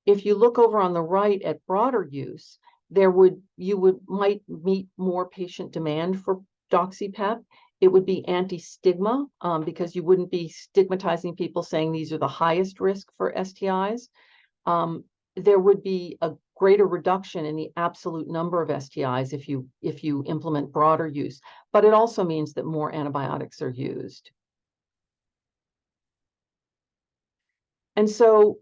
If you look over on the right at broader use, you might meet more patient demand for Doxy PEP. It would be anti-stigma because you wouldn't be stigmatizing people saying these are the highest risk for STIs. There would be a greater reduction in the absolute number of STIs if you implement broader use, but it also means that more antibiotics are used. And so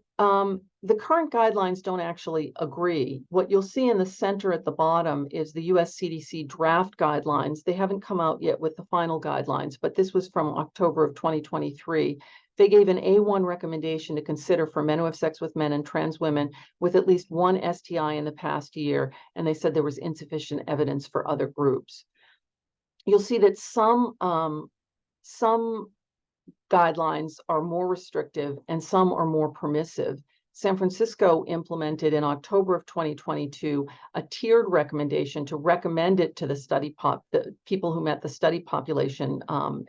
the current guidelines don't actually agree. What you'll see in the center at the bottom is the US CDC draft guidelines. They haven't come out yet with the final guidelines, but this was from October of 2023. They gave an A1 recommendation to consider for men who have sex with men and trans women with at least one STI in the past year, and they said there was insufficient evidence for other groups. You'll see that some guidelines are more restrictive and some are more permissive. San Francisco implemented in October of 2022 a tiered recommendation to recommend it to the people who met the study population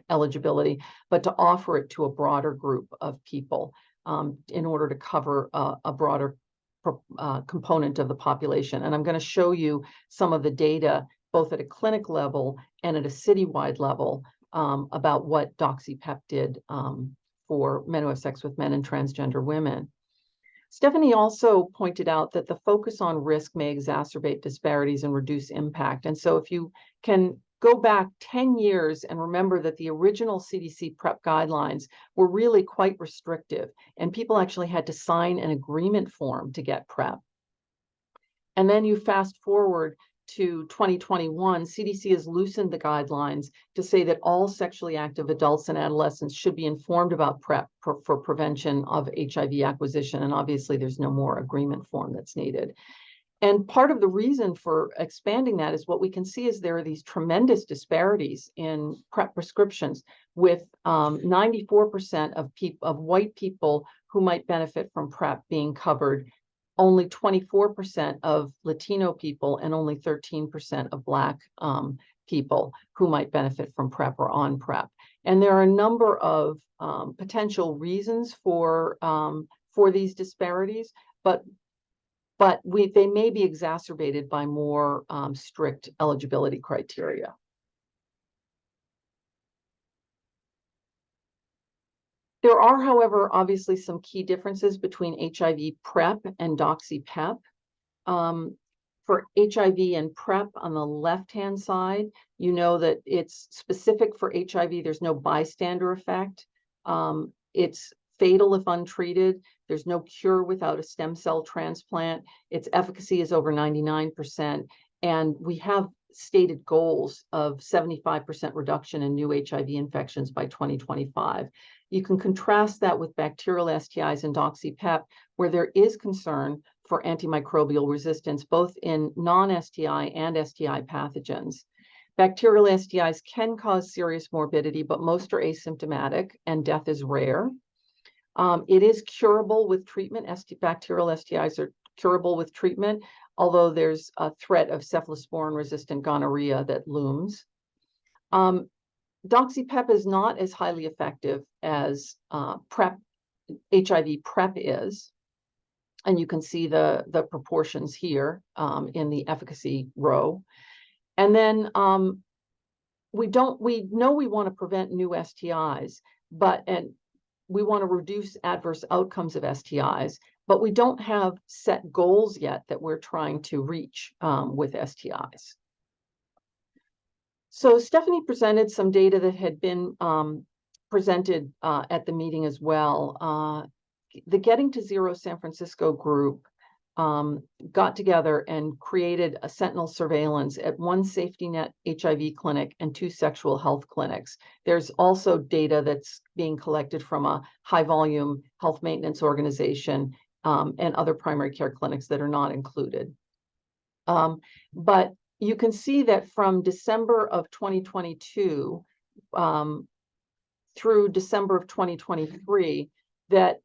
eligibility, but to offer it to a broader group of people in order to cover a broader component of the population. And I'm going to show you some of the data, both at a clinic level and at a citywide level, about what Doxy PEP did for men who have sex with men and transgender women. Stephanie also pointed out that the focus on risk may exacerbate disparities and reduce impact. And so if you can go back 10 years and remember that the original CDC PrEP guidelines were really quite restrictive, and people actually had to sign an agreement form to get PrEP. And then you fast forward to 2021, CDC has loosened the guidelines to say that all sexually active adults and adolescents should be informed about PrEP for prevention of HIV acquisition. And obviously, there's no more agreement form that's needed. And part of the reason for expanding that is what we can see is there are these tremendous disparities in PrEP prescriptions, with 94% of white people who might benefit from PrEP being covered, only 24% of Latino people, and only 13% of Black people who might benefit from PrEP or on PrEP. And there are a number of potential reasons for these disparities, but they may be exacerbated by more strict eligibility criteria. There are, however, obviously some key differences between HIV PrEP and Doxy PEP. For HIV and PrEP on the left-hand side, you know that it's specific for HIV. There's no bystander effect. It's fatal if untreated. There's no cure without a stem cell transplant. Its efficacy is over 99%. And we have stated goals of 75% reduction in new HIV infections by 2025. You can contrast that with bacterial STIs and Doxy PEP, where there is concern for antimicrobial resistance, both in non-STI and STI pathogens. Bacterial STIs can cause serious morbidity, but most are asymptomatic and death is rare. It is curable with treatment. Bacterial STIs are curable with treatment, although there's a threat of cephalosporin-resistant gonorrhea that looms. Doxy PEP is not as highly effective as HIV PrEP is. And you can see the proportions here in the efficacy row. And then we know we want to prevent new STIs, and we want to reduce adverse outcomes of STIs, but we don't have set goals yet that we're trying to reach with STIs. So Stephanie presented some data that had been presented at the meeting as well. The Getting to Zero San Francisco group got together and created a sentinel surveillance at one safety net HIV clinic and 2 sexual health clinics. There's also data that's being collected from a high volume health maintenance organization and other primary care clinics that are not included. But you can see that from December of 2022 through December of 2023, that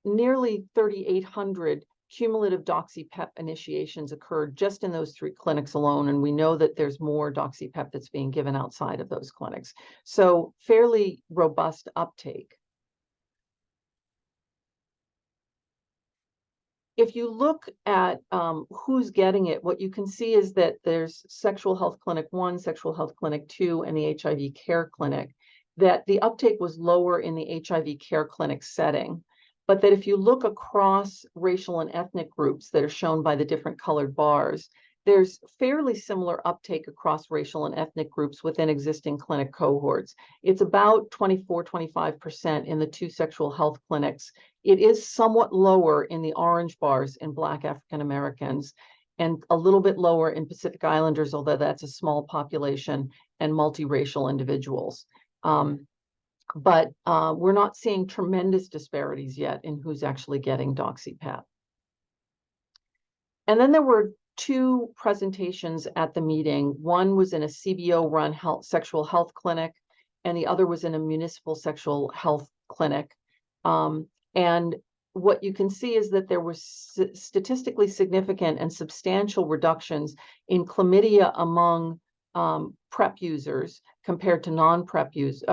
nearly 3,800 cumulative Doxy PEP initiations occurred just in those 3 clinics alone, and we know that there's more Doxy PEP that's being given outside of those clinics. So fairly robust uptake. If you look at who's getting it, what you can see is that there's Sexual Health Clinic 1, Sexual Health Clinic 2, and the HIV Care Clinic, that the uptake was lower in the HIV Care Clinic setting. But that if you look across racial and ethnic groups that are shown by the different colored bars, there's fairly similar uptake across racial and ethnic groups within existing clinic cohorts. It's about 24–25% in the 2 sexual health clinics. It is somewhat lower in the orange bars in Black African Americans, and a little bit lower in Pacific Islanders, although that's a small population, and multiracial individuals. But we're not seeing tremendous disparities yet in who's actually getting Doxy PEP. And then there were 2 presentations at the meeting. One was in a CBO-run sexual health clinic, and the other was in a municipal sexual health clinic. And what you can see is that there were statistically significant and substantial reductions in chlamydia among PrEP users compared to non-PrEP users,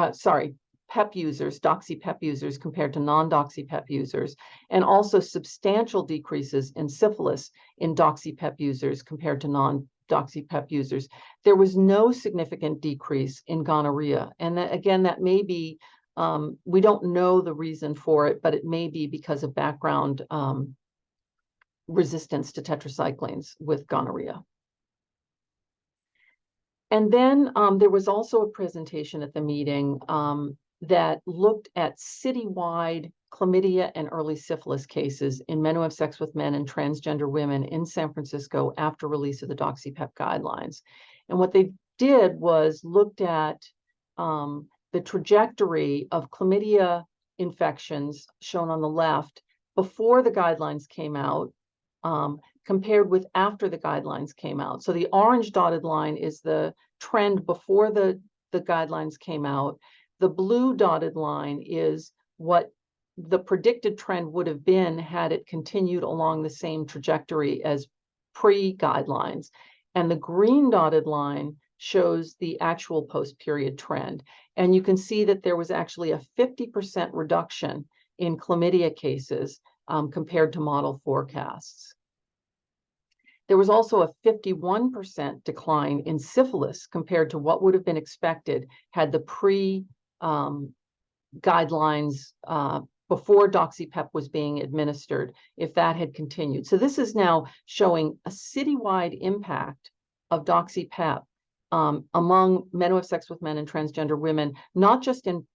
PEP users, Doxy PEP users compared to non-Doxy PEP users, and also substantial decreases in syphilis in Doxy PEP users compared to non-Doxy PEP users. There was no significant decrease in gonorrhea. And that, again, that may be, we don't know the reason for it, but it may be because of background resistance to tetracyclines with gonorrhea. And then there was also a presentation at the meeting that looked at citywide chlamydia and early syphilis cases in men who have sex with men and transgender women in San Francisco after release of the Doxy PEP guidelines. And what they did was looked at the trajectory of chlamydia infections shown on the left before the guidelines came out, compared with after the guidelines came out. So the orange dotted line is the trend before the guidelines came out. The blue dotted line is what the predicted trend would have been had it continued along the same trajectory as pre-guidelines. And the green dotted line shows the actual post-period trend. And you can see that there was actually a 50% reduction in chlamydia cases compared to model forecasts. There was also a 51% decline in syphilis compared to what would have been expected had the pre-guidelines before Doxy PEP was being administered, if that had continued. So this is now showing a citywide impact of Doxy PEP among men who have sex with men and transgender women, not just in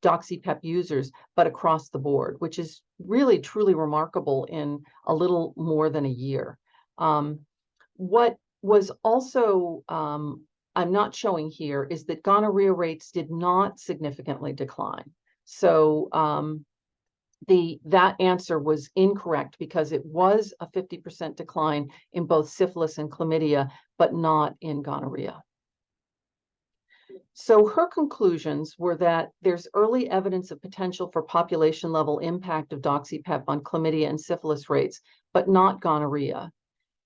Doxy PEP users, but across the board, which is really, truly remarkable in a little more than a year. What was also, I'm not showing here, is that gonorrhea rates did not significantly decline. So that answer was incorrect because it was a 50% decline in both syphilis and chlamydia, but not in gonorrhea. So her conclusions were that there's early evidence of potential for population-level impact of Doxy PEP on chlamydia and syphilis rates, but not gonorrhea.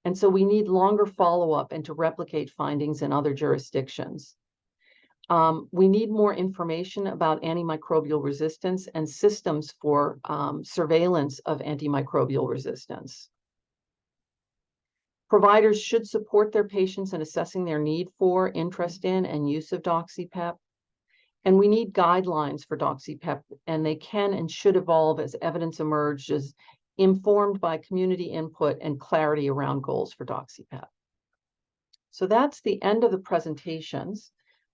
And so we need longer follow-up and to replicate findings in other jurisdictions. We need more information about antimicrobial resistance and systems for surveillance of antimicrobial resistance. Providers should support their patients in assessing their need for, interest in, and use of Doxy PEP. And we need guidelines for Doxy PEP, and they can and should evolve as evidence emerges, informed by community input and clarity around goals for Doxy PEP. So that's the end of the presentations.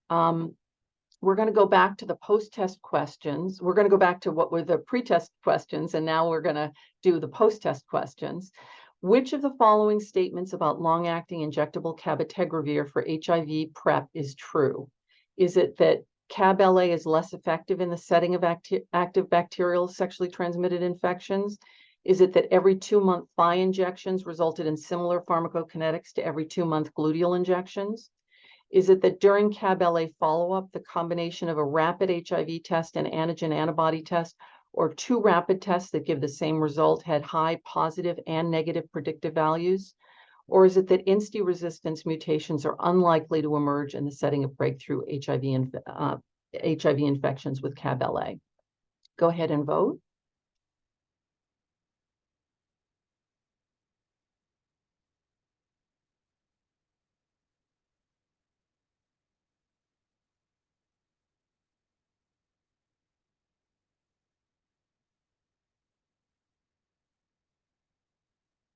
We're going to go back to the post-test questions. We're going to go back to what were the pre-test questions, and now we're going to do the post-test questions. Which of the following statements about long-acting injectable cabotegravir for HIV PrEP is true? Is it that Cab-LA is less effective in the setting of active bacterial sexually transmitted infections? Is it that every 2-month thigh injections resulted in similar pharmacokinetics to every 2-month gluteal injections? Is it that during Cab-LA follow-up, the combination of a rapid HIV test and antigen antibody test, or 2 rapid tests that give the same result, had high positive and negative predictive values? Or is it that INSTI resistance mutations are unlikely to emerge in the setting of breakthrough HIV infections with Cab-LA? Go ahead and vote.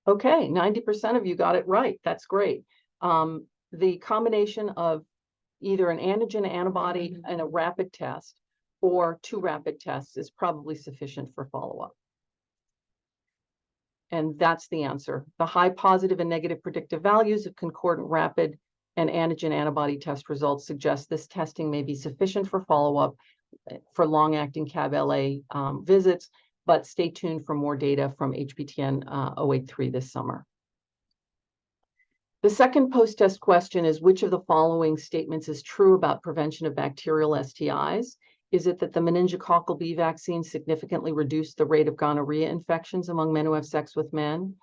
Okay, 90% of you got it right. That's great. The combination of either an antigen antibody and a rapid test or 2 rapid tests is probably sufficient for follow-up. And that's the answer. The high positive and negative predictive values of concordant rapid and antigen antibody test results suggest this testing may be sufficient for follow-up for long-acting Cab-LA visits, but stay tuned for more data from HPTN 083 this summer. The second post-test question is, which of the following statements is true about prevention of bacterial STIs? Is it that the meningococcal B vaccine significantly reduced the rate of gonorrhea infections among men who have sex with men?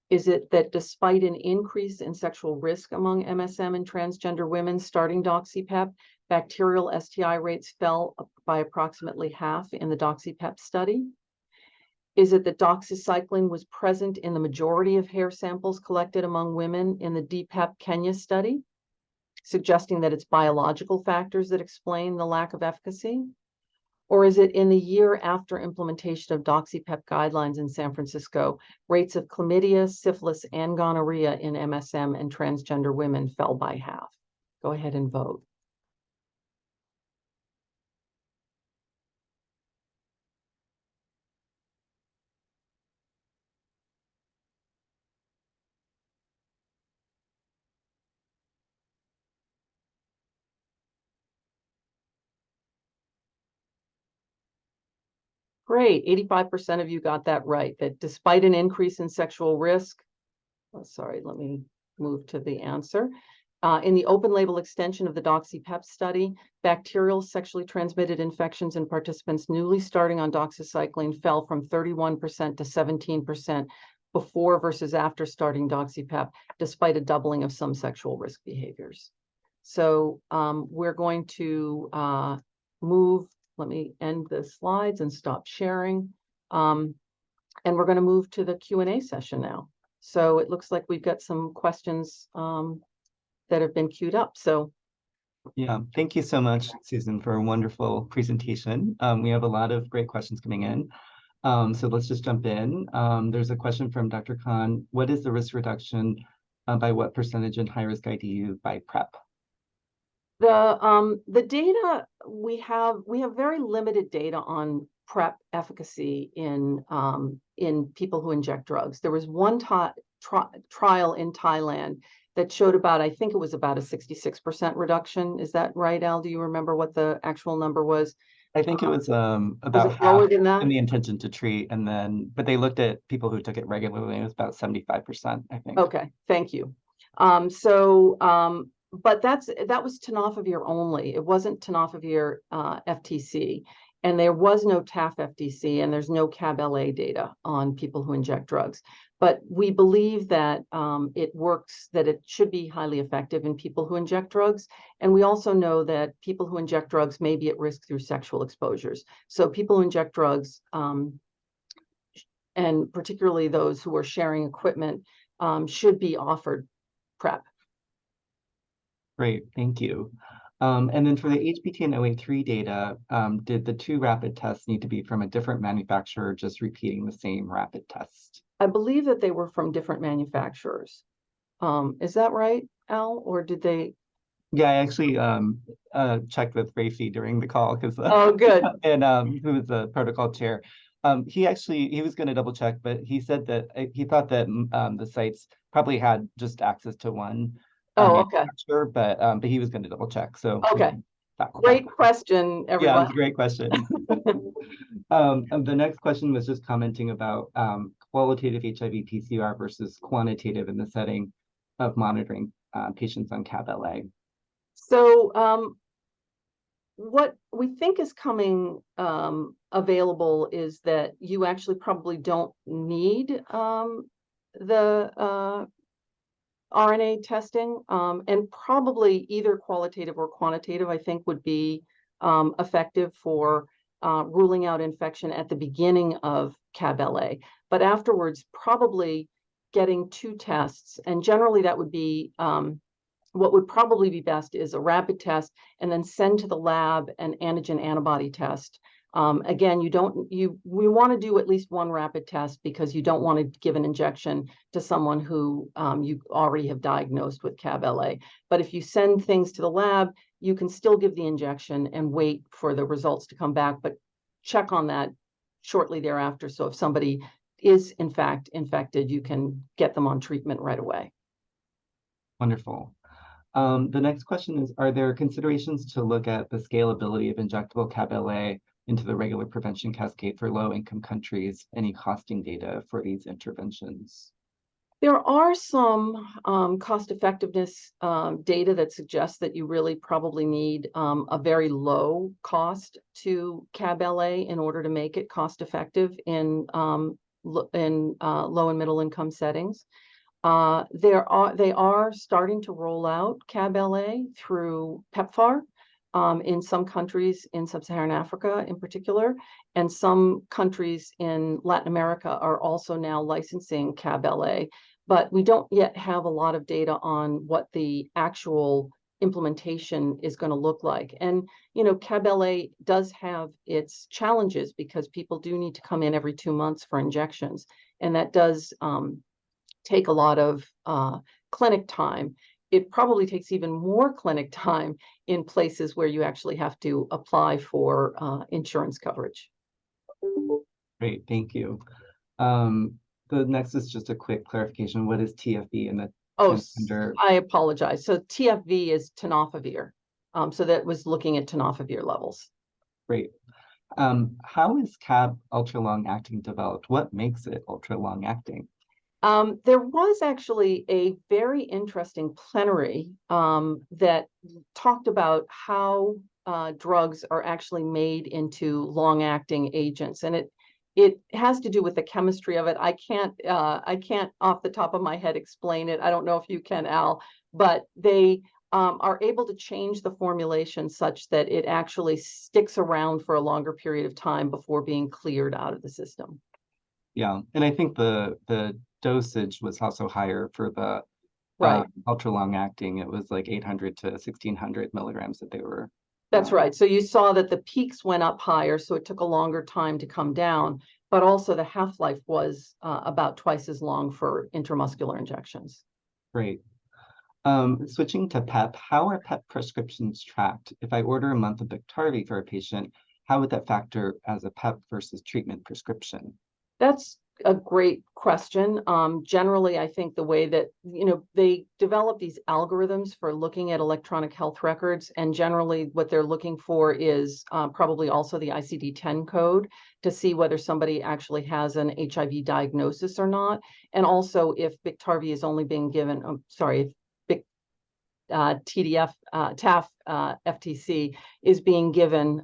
Is it that despite an increase in sexual risk among MSM and transgender women starting Doxy PEP, bacterial STI rates fell by approximately half in the Doxy PEP study? Is it that doxycycline was present in the majority of hair samples collected among women in the DPEP Kenya study, suggesting that it's biological factors that explain the lack of efficacy? Or is it in the year after implementation of Doxy PEP guidelines in San Francisco, rates of chlamydia, syphilis, and gonorrhea in MSM and transgender women fell by half? Go ahead and vote. Great, 85% of you got that right, that despite an increase in sexual risk, Sorry, let me move to the answer. In the open label extension of the Doxy PEP study, bacterial sexually transmitted infections in participants newly starting on doxycycline fell from 31% to 17% before versus after starting Doxy PEP, despite a doubling of some sexual risk behaviors. So we're going to move, let me end the slides and stop sharing. And we're going to move to the Q&A session now. So it looks like we've got some questions that have been queued up. So yeah, thank you so much, Susan, for a wonderful presentation. We have a lot of great questions coming in. So let's just jump in. There's a question from Dr. Khan. What is the risk reduction by what percentage in high-risk IDU by PrEP? the data we have very limited data on PrEP efficacy in people who inject drugs. There was one trial in Thailand that showed about, I think it was about a 66% reduction. Is that right, Al? Do you remember what the actual number was? I think it was about it lower half than that? in the intention to treat, and then, but they looked at people who took it regularly, and it was about 75%, I think. Okay, thank you. But that was tenofovir only. It wasn't tenofovir FTC, and there was no TAF FTC, and there's no CAB-LA data on people who inject drugs. But we believe that it works, that it should be highly effective in people who inject drugs. And we also know that people who inject drugs may be at risk through sexual exposures. So people who inject drugs, and particularly those who are sharing equipment, should be offered PrEP. Great, thank you. And then for the HPT and OA3 data, did the 2 rapid tests need to be from a different manufacturer, just repeating the same rapid test? I believe that they were from different manufacturers. Is that right, Al? Or did they? Yeah, I actually checked with Rafi during the call because Oh, good. and who was the protocol chair. He was going to double check, but he said that he thought that the sites probably had just access to one manufacturer, but he was going to double check. So okay, great question, everyone. Yeah, it's a great question. And the next question was just commenting about qualitative HIV PCR versus quantitative in the setting of monitoring patients on CAB-LA. So what we think is coming available is that you actually probably don't need the RNA testing, and probably either qualitative or quantitative, I think, would be effective for ruling out infection at the beginning of CAB-LA. But afterwards, probably getting 2 tests, and generally that would be what would probably be best is a rapid test and then send to the lab an antigen antibody test. Again, we want to do at least 1 rapid test because you don't want to give an injection to someone who you already have diagnosed with CAB-LA. But if you send things to the lab, you can still give the injection and wait for the results to come back, but check on that shortly thereafter. So if somebody is in fact infected, you can get them on treatment right away. Wonderful. The next question is, are there considerations to look at the scalability of injectable CAB-LA into the regular prevention cascade for low-income countries? Any costing data for these interventions? There are some cost effectiveness data that suggests that you really probably need a very low cost to CAB-LA in order to make it cost effective in low and middle income settings. They are starting to roll out CAB-LA through PEPFAR in some countries in sub-Saharan Africa in particular, and some countries in Latin America are also now licensing CAB-LA, but we don't yet have a lot of data on what the actual implementation is going to look like. And, you know, CAB-LA does have its challenges because people do need to come in every 2 months for injections, and that does take a lot of clinic time. It probably takes even more clinic time in places where you actually have to apply for insurance coverage. Great, thank you. The next is just a quick clarification. What is TFV and the transgender? I apologize. So TFV is tenofovir. So that was looking at tenofovir levels. Great. How is CAB ultra long acting developed? What makes it ultra long acting? There was actually a very interesting plenary that talked about how drugs are actually made into long-acting agents, and it has to do with the chemistry of it. I can't off the top of my head explain it. I don't know if you can, Al, but they are able to change the formulation such that it actually sticks around for a longer period of time before being cleared out of the system. Yeah, and I think the dosage was also higher for the Right. ultra long acting. It was like 800 to 1600 milligrams that they were. That's right. So you saw that the peaks went up higher, so it took a longer time to come down, but also the half-life was about twice as long for intramuscular injections. Great. Switching to PEP, how are PEP prescriptions tracked? If I order a month of Biktarvy for a patient, how would that factor as a PEP versus treatment prescription? That's a great question. Generally, I think the way that, they develop these algorithms for looking at electronic health records, and generally what they're looking for is probably also the ICD-10 code to see whether somebody actually has an HIV diagnosis or not, and also if Biktarvy is only being given, if TDF, TAF, FTC is being given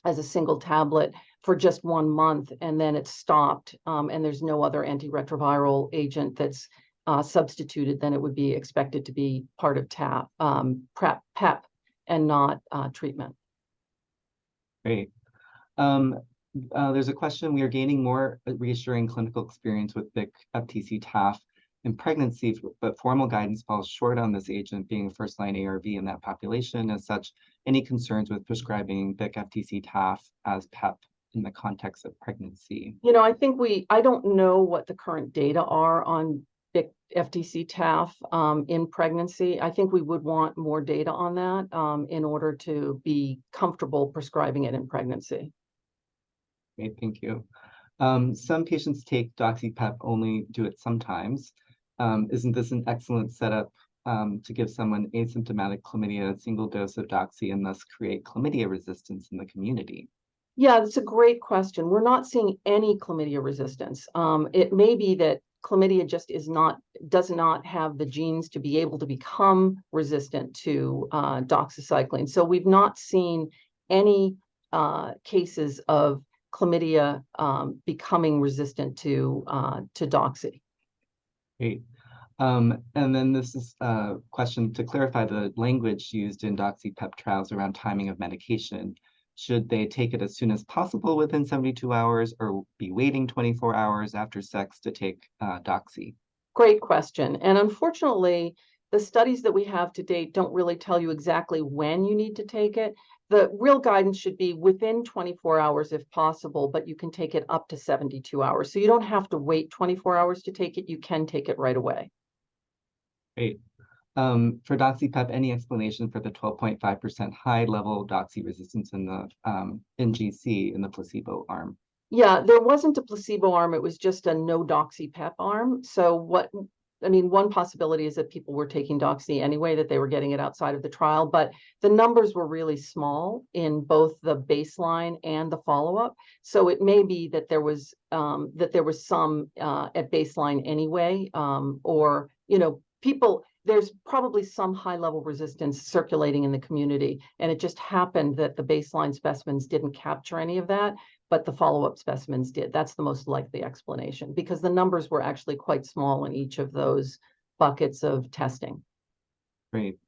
as a single tablet for just 1 month, and then it's stopped, and there's no other antiretroviral agent that's substituted, then it would be expected to be part of PEP and not treatment. Great. There's a question. We are gaining more reassuring clinical experience with BIC FTC TAF in pregnancy, but formal guidance falls short on this agent being a first-line ARV in that population. As such, any concerns with prescribing BIC FTC TAF as PEP in the context of pregnancy? I don't know what the current data are on BIC FTC TAF in pregnancy. I think we would want more data on that in order to be comfortable prescribing it in pregnancy. Great, thank you. Some patients take Doxy PEP, only do it sometimes. Isn't this an excellent setup to give someone asymptomatic chlamydia a single dose of Doxy and thus create chlamydia resistance in the community? Yeah, that's a great question. We're not seeing any chlamydia resistance. It may be that chlamydia just does not have the genes to be able to become resistant to doxycycline. So we've not seen any cases of chlamydia becoming resistant to doxy. Great. And then this is a question to clarify the language used in Doxy PEP trials around timing of medication. Should they take it as soon as possible within 72 hours or be waiting 24 hours after sex to take Doxy? Great question. And unfortunately, the studies that we have to date don't really tell you exactly when you need to take it. The real guidance should be within 24 hours if possible, but you can take it up to 72 hours. So you don't have to wait 24 hours to take it. You can take it right away. Great. For Doxy PEP, any explanation for the 12.5% high level Doxy resistance in the NGC in the placebo arm? Yeah, there wasn't a placebo arm. It was just a no Doxy PEP arm. So one possibility is that people were taking Doxy anyway, that they were getting it outside of the trial, but the numbers were really small in both the baseline and the follow-up. So it may be that there was some at baseline anyway, or there's probably some high-level resistance circulating in the community, and it just happened that the baseline specimens didn't capture any of that, but the follow-up specimens did. That's the most likely explanation, because the numbers were actually quite small in each of those buckets of testing. Great.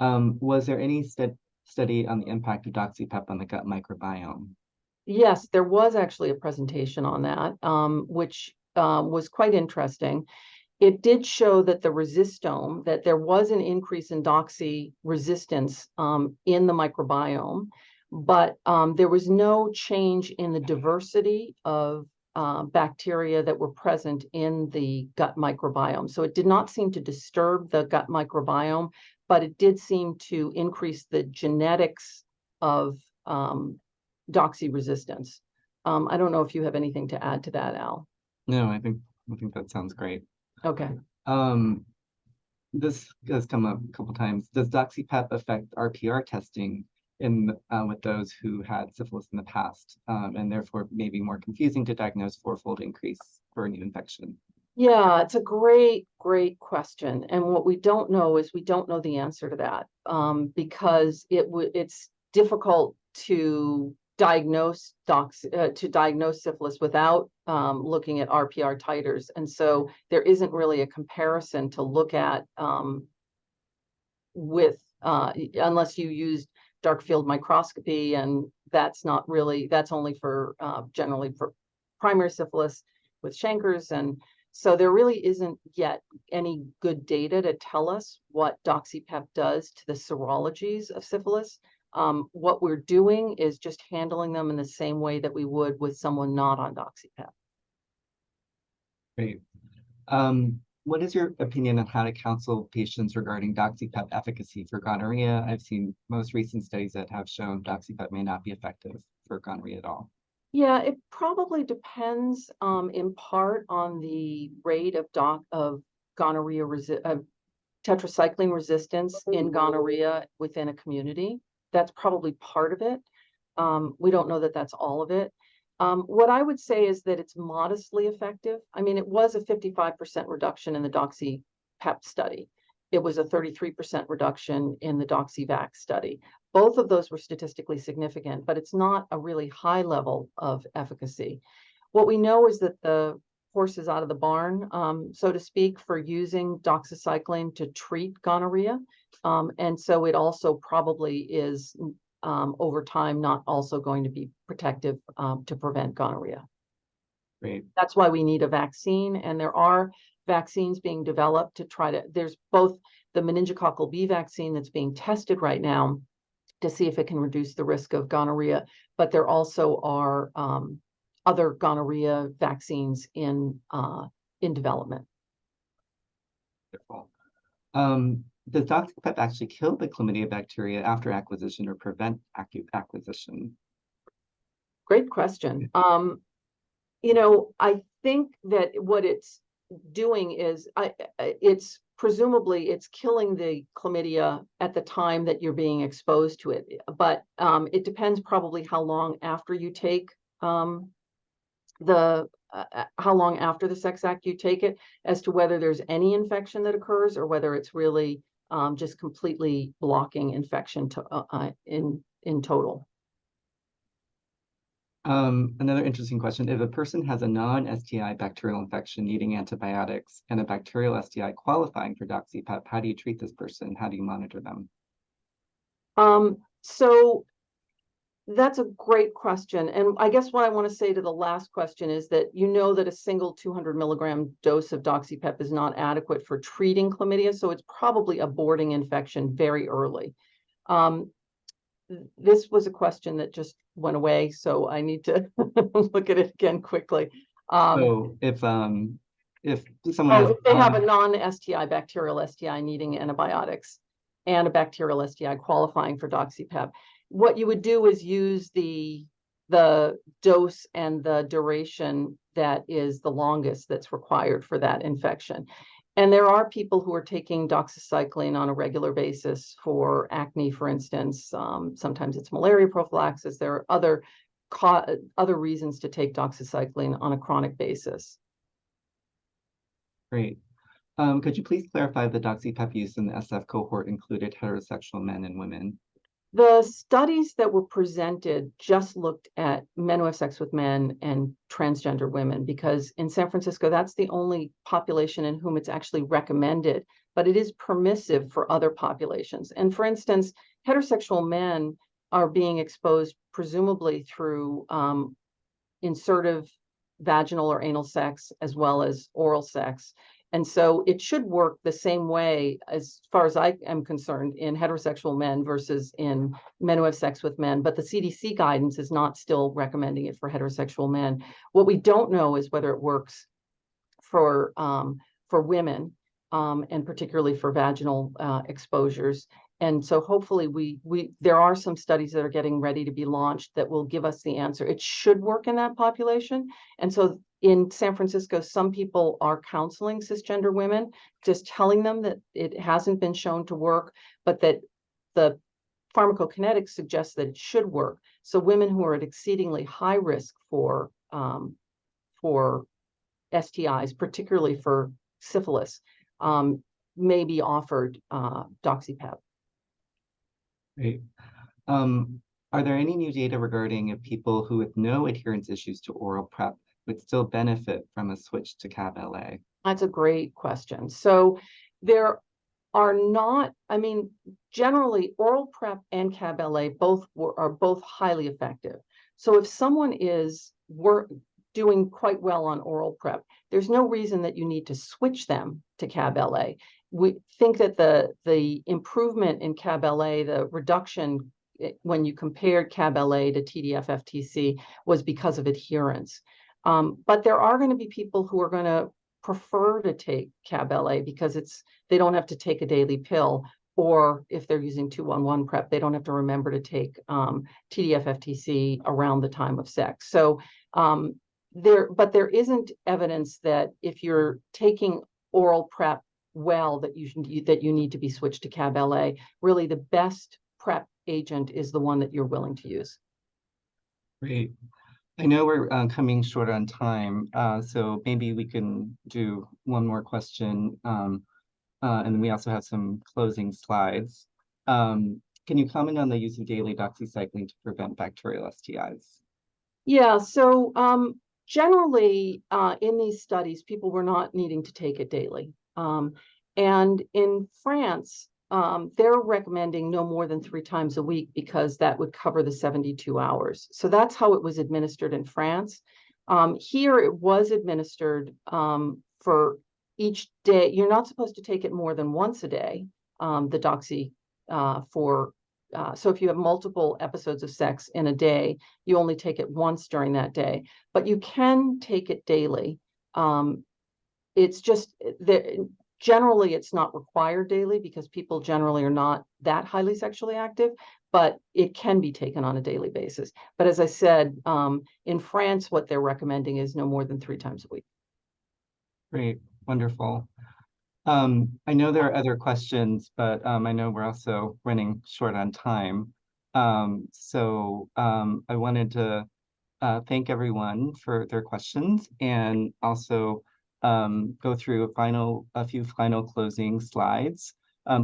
Was there any study on the impact of Doxy PEP on the gut microbiome? Yes, there was actually a presentation on that, which was quite interesting. It did show that that there was an increase in Doxy resistance in the microbiome, but there was no change in the diversity of bacteria that were present in the gut microbiome. So it did not seem to disturb the gut microbiome, but it did seem to increase the genetics of Doxy resistance. I don't know if you have anything to add to that, Al. No, I think that sounds great. Okay. This has come up a couple times. Does Doxy PEP affect RPR testing with those who had syphilis in the past, and therefore maybe more confusing to diagnose fourfold increase for a new infection? Yeah, it's a great, great question. And what we don't know is we don't know the answer to that, because it's difficult to diagnose syphilis without looking at RPR titers. And so there isn't really a comparison to look at with unless you used dark field microscopy, and that's only for generally for primary syphilis with chancres. And so there really isn't yet any good data to tell us what Doxy PEP does to the serologies of syphilis. What we're doing is just handling them in the same way that we would with someone not on Doxy PEP. Great. What is your opinion on how to counsel patients regarding Doxy PEP efficacy for gonorrhea? I've seen most recent studies that have shown Doxy PEP may not be effective for gonorrhea at all. Yeah, it probably depends in part on the rate of gonorrhea tetracycline resistance in gonorrhea within a community. That's probably part of it. We don't know that that's all of it. What I would say is that it's modestly effective. I mean, it was a 55% reduction in the Doxy PEP study. It was a 33% reduction in the DoxyVax study. Both of those were statistically significant, but it's not a really high level of efficacy. What we know is that the horse is out of the barn, so to speak, for using doxycycline to treat gonorrhea. And so it also probably is over time not also going to be protective to prevent gonorrhea. Great. That's why we need a vaccine, and there are vaccines being developed to try to, there's both the meningococcal B vaccine that's being tested right now to see if it can reduce the risk of gonorrhea, but there also are other gonorrhea vaccines in development. Wonderful. Does Doxy PEP actually kill the chlamydia bacteria after acquisition or prevent acute acquisition? Great question. You know, I think that what it's doing is it's presumably it's killing the chlamydia at the time that you're being exposed to it, but it depends probably how long after you take how long after the sex act you take it as to whether there's any infection that occurs or whether it's really just completely blocking infection to, in total. Another interesting question. If a person has a non-STI bacterial infection needing antibiotics and a bacterial STI qualifying for Doxy PEP, how do you treat this person? How do you monitor them? So that's a great question. And I guess what I want to say to the last question is that you know that a single 200 milligram dose of Doxy PEP is not adequate for treating chlamydia, so it's probably aborting infection very early. This was a question that just went away, so I need to look at it again quickly. So if someone has if they have a non-STI bacterial STI needing antibiotics and a bacterial STI qualifying for Doxy PEP, what you would do is use the dose and the duration that is the longest that's required for that infection. And there are people who are taking doxycycline on a regular basis for acne, for instance. Sometimes it's malaria prophylaxis. There are other reasons to take doxycycline on a chronic basis. Great. Could you please clarify the Doxy PEP use in the SF cohort included heterosexual men and women? The studies that were presented just looked at men who have sex with men and transgender women, because in San Francisco, that's the only population in whom it's actually recommended, but it is permissive for other populations. And for instance, heterosexual men are being exposed presumably through insertive vaginal or anal sex as well as oral sex. And so it should work the same way, as far as I am concerned, in heterosexual men versus in men who have sex with men. But the CDC guidance is not still recommending it for heterosexual men. What we don't know is whether it works for women, and particularly for vaginal exposures. And so hopefully there are some studies that are getting ready to be launched that will give us the answer. It should work in that population. And so in San Francisco, some people are counseling cisgender women, just telling them that it hasn't been shown to work, but that the pharmacokinetics suggests that it should work. So women who are at exceedingly high risk for STIs, particularly for syphilis, may be offered Doxy PEP. Great. Are there any new data regarding if people who with no adherence issues to oral PrEP would still benefit from a switch to CAB-LA? That's a great question. So there are not, I mean, generally oral PrEP and CAB-LA are both highly effective. So if someone is doing quite well on oral PrEP, there's no reason that you need to switch them to CAB-LA. We think that the improvement in CAB-LA, the reduction when you compared CAB-LA to TDF-FTC, was because of adherence. But there are going to be people who are going to prefer to take CAB-LA because they don't have to take a daily pill, or if they're using 2-1-1 PrEP, they don't have to remember to take TDF-FTC around the time of sex. So there isn't evidence that if you're taking oral PrEP well that you need to be switched to CAB-LA. Really, the best PrEP agent is the one that you're willing to use. Great. I know we're coming short on time, so maybe we can do one more question, and then we also have some closing slides. Can you comment on the use of daily doxycycline to prevent bacterial STIs? Yeah, so generally in these studies, people were not needing to take it daily. And in France, they're recommending no more than 3 times a week because that would cover the 72 hours. So that's how it was administered in France. Here it was administered for each day. You're not supposed to take it more than once a day, the Doxy so if you have multiple episodes of sex in a day, you only take it once during that day, but you can take it daily. It's just that generally it's not required daily because people generally are not that highly sexually active, but it can be taken on a daily basis. But as I said, in France, what they're recommending is no more than 3 times a week. Great, wonderful. I know there are other questions, but I know we're also running short on time. So I wanted to thank everyone for their questions and also go through a few final closing slides.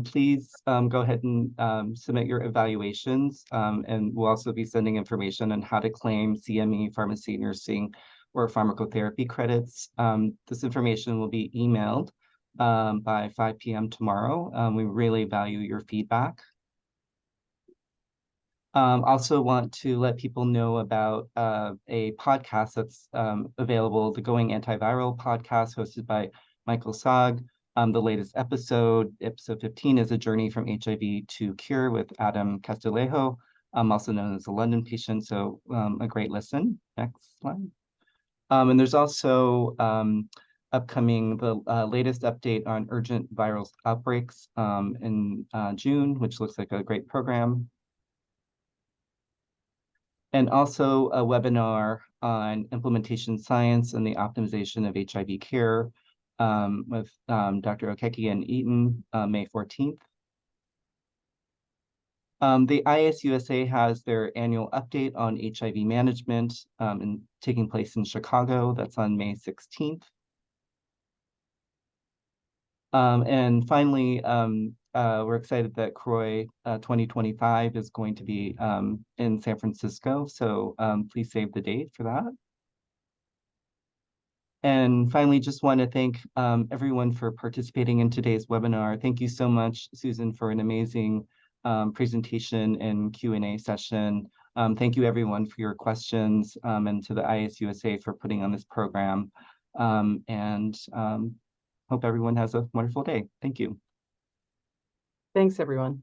Please go ahead and submit your evaluations, and we'll also be sending information on how to claim CME, pharmacy, nursing, or pharmacotherapy credits. This information will be emailed by 5 p.m. tomorrow. We really value your feedback. Also want to let people know about a podcast that's available, the Going Antiviral podcast hosted by Michael Sog. The latest episode 15, is A Journey from HIV to Cure with Adam Castillejo, also known as a London patient, so a great listen. Next slide. And there's also upcoming the latest update on urgent viral outbreaks in June, which looks like a great program. And also a webinar on implementation science and the optimization of HIV care with Dr. Okeke and Eaton, May 14th. The IAS-USA has their annual update on HIV management and taking place in Chicago. That's on May 16th. And finally, we're excited that CROI 2025 is going to be in San Francisco, so please save the date for that. And finally, just want to thank everyone for participating in today's webinar. Thank you so much, Susan, for an amazing presentation and Q&A session. Thank you, everyone, for your questions, and to the IAS-USA for putting on this program. Hope everyone has a wonderful day. Thank you. Thanks, everyone.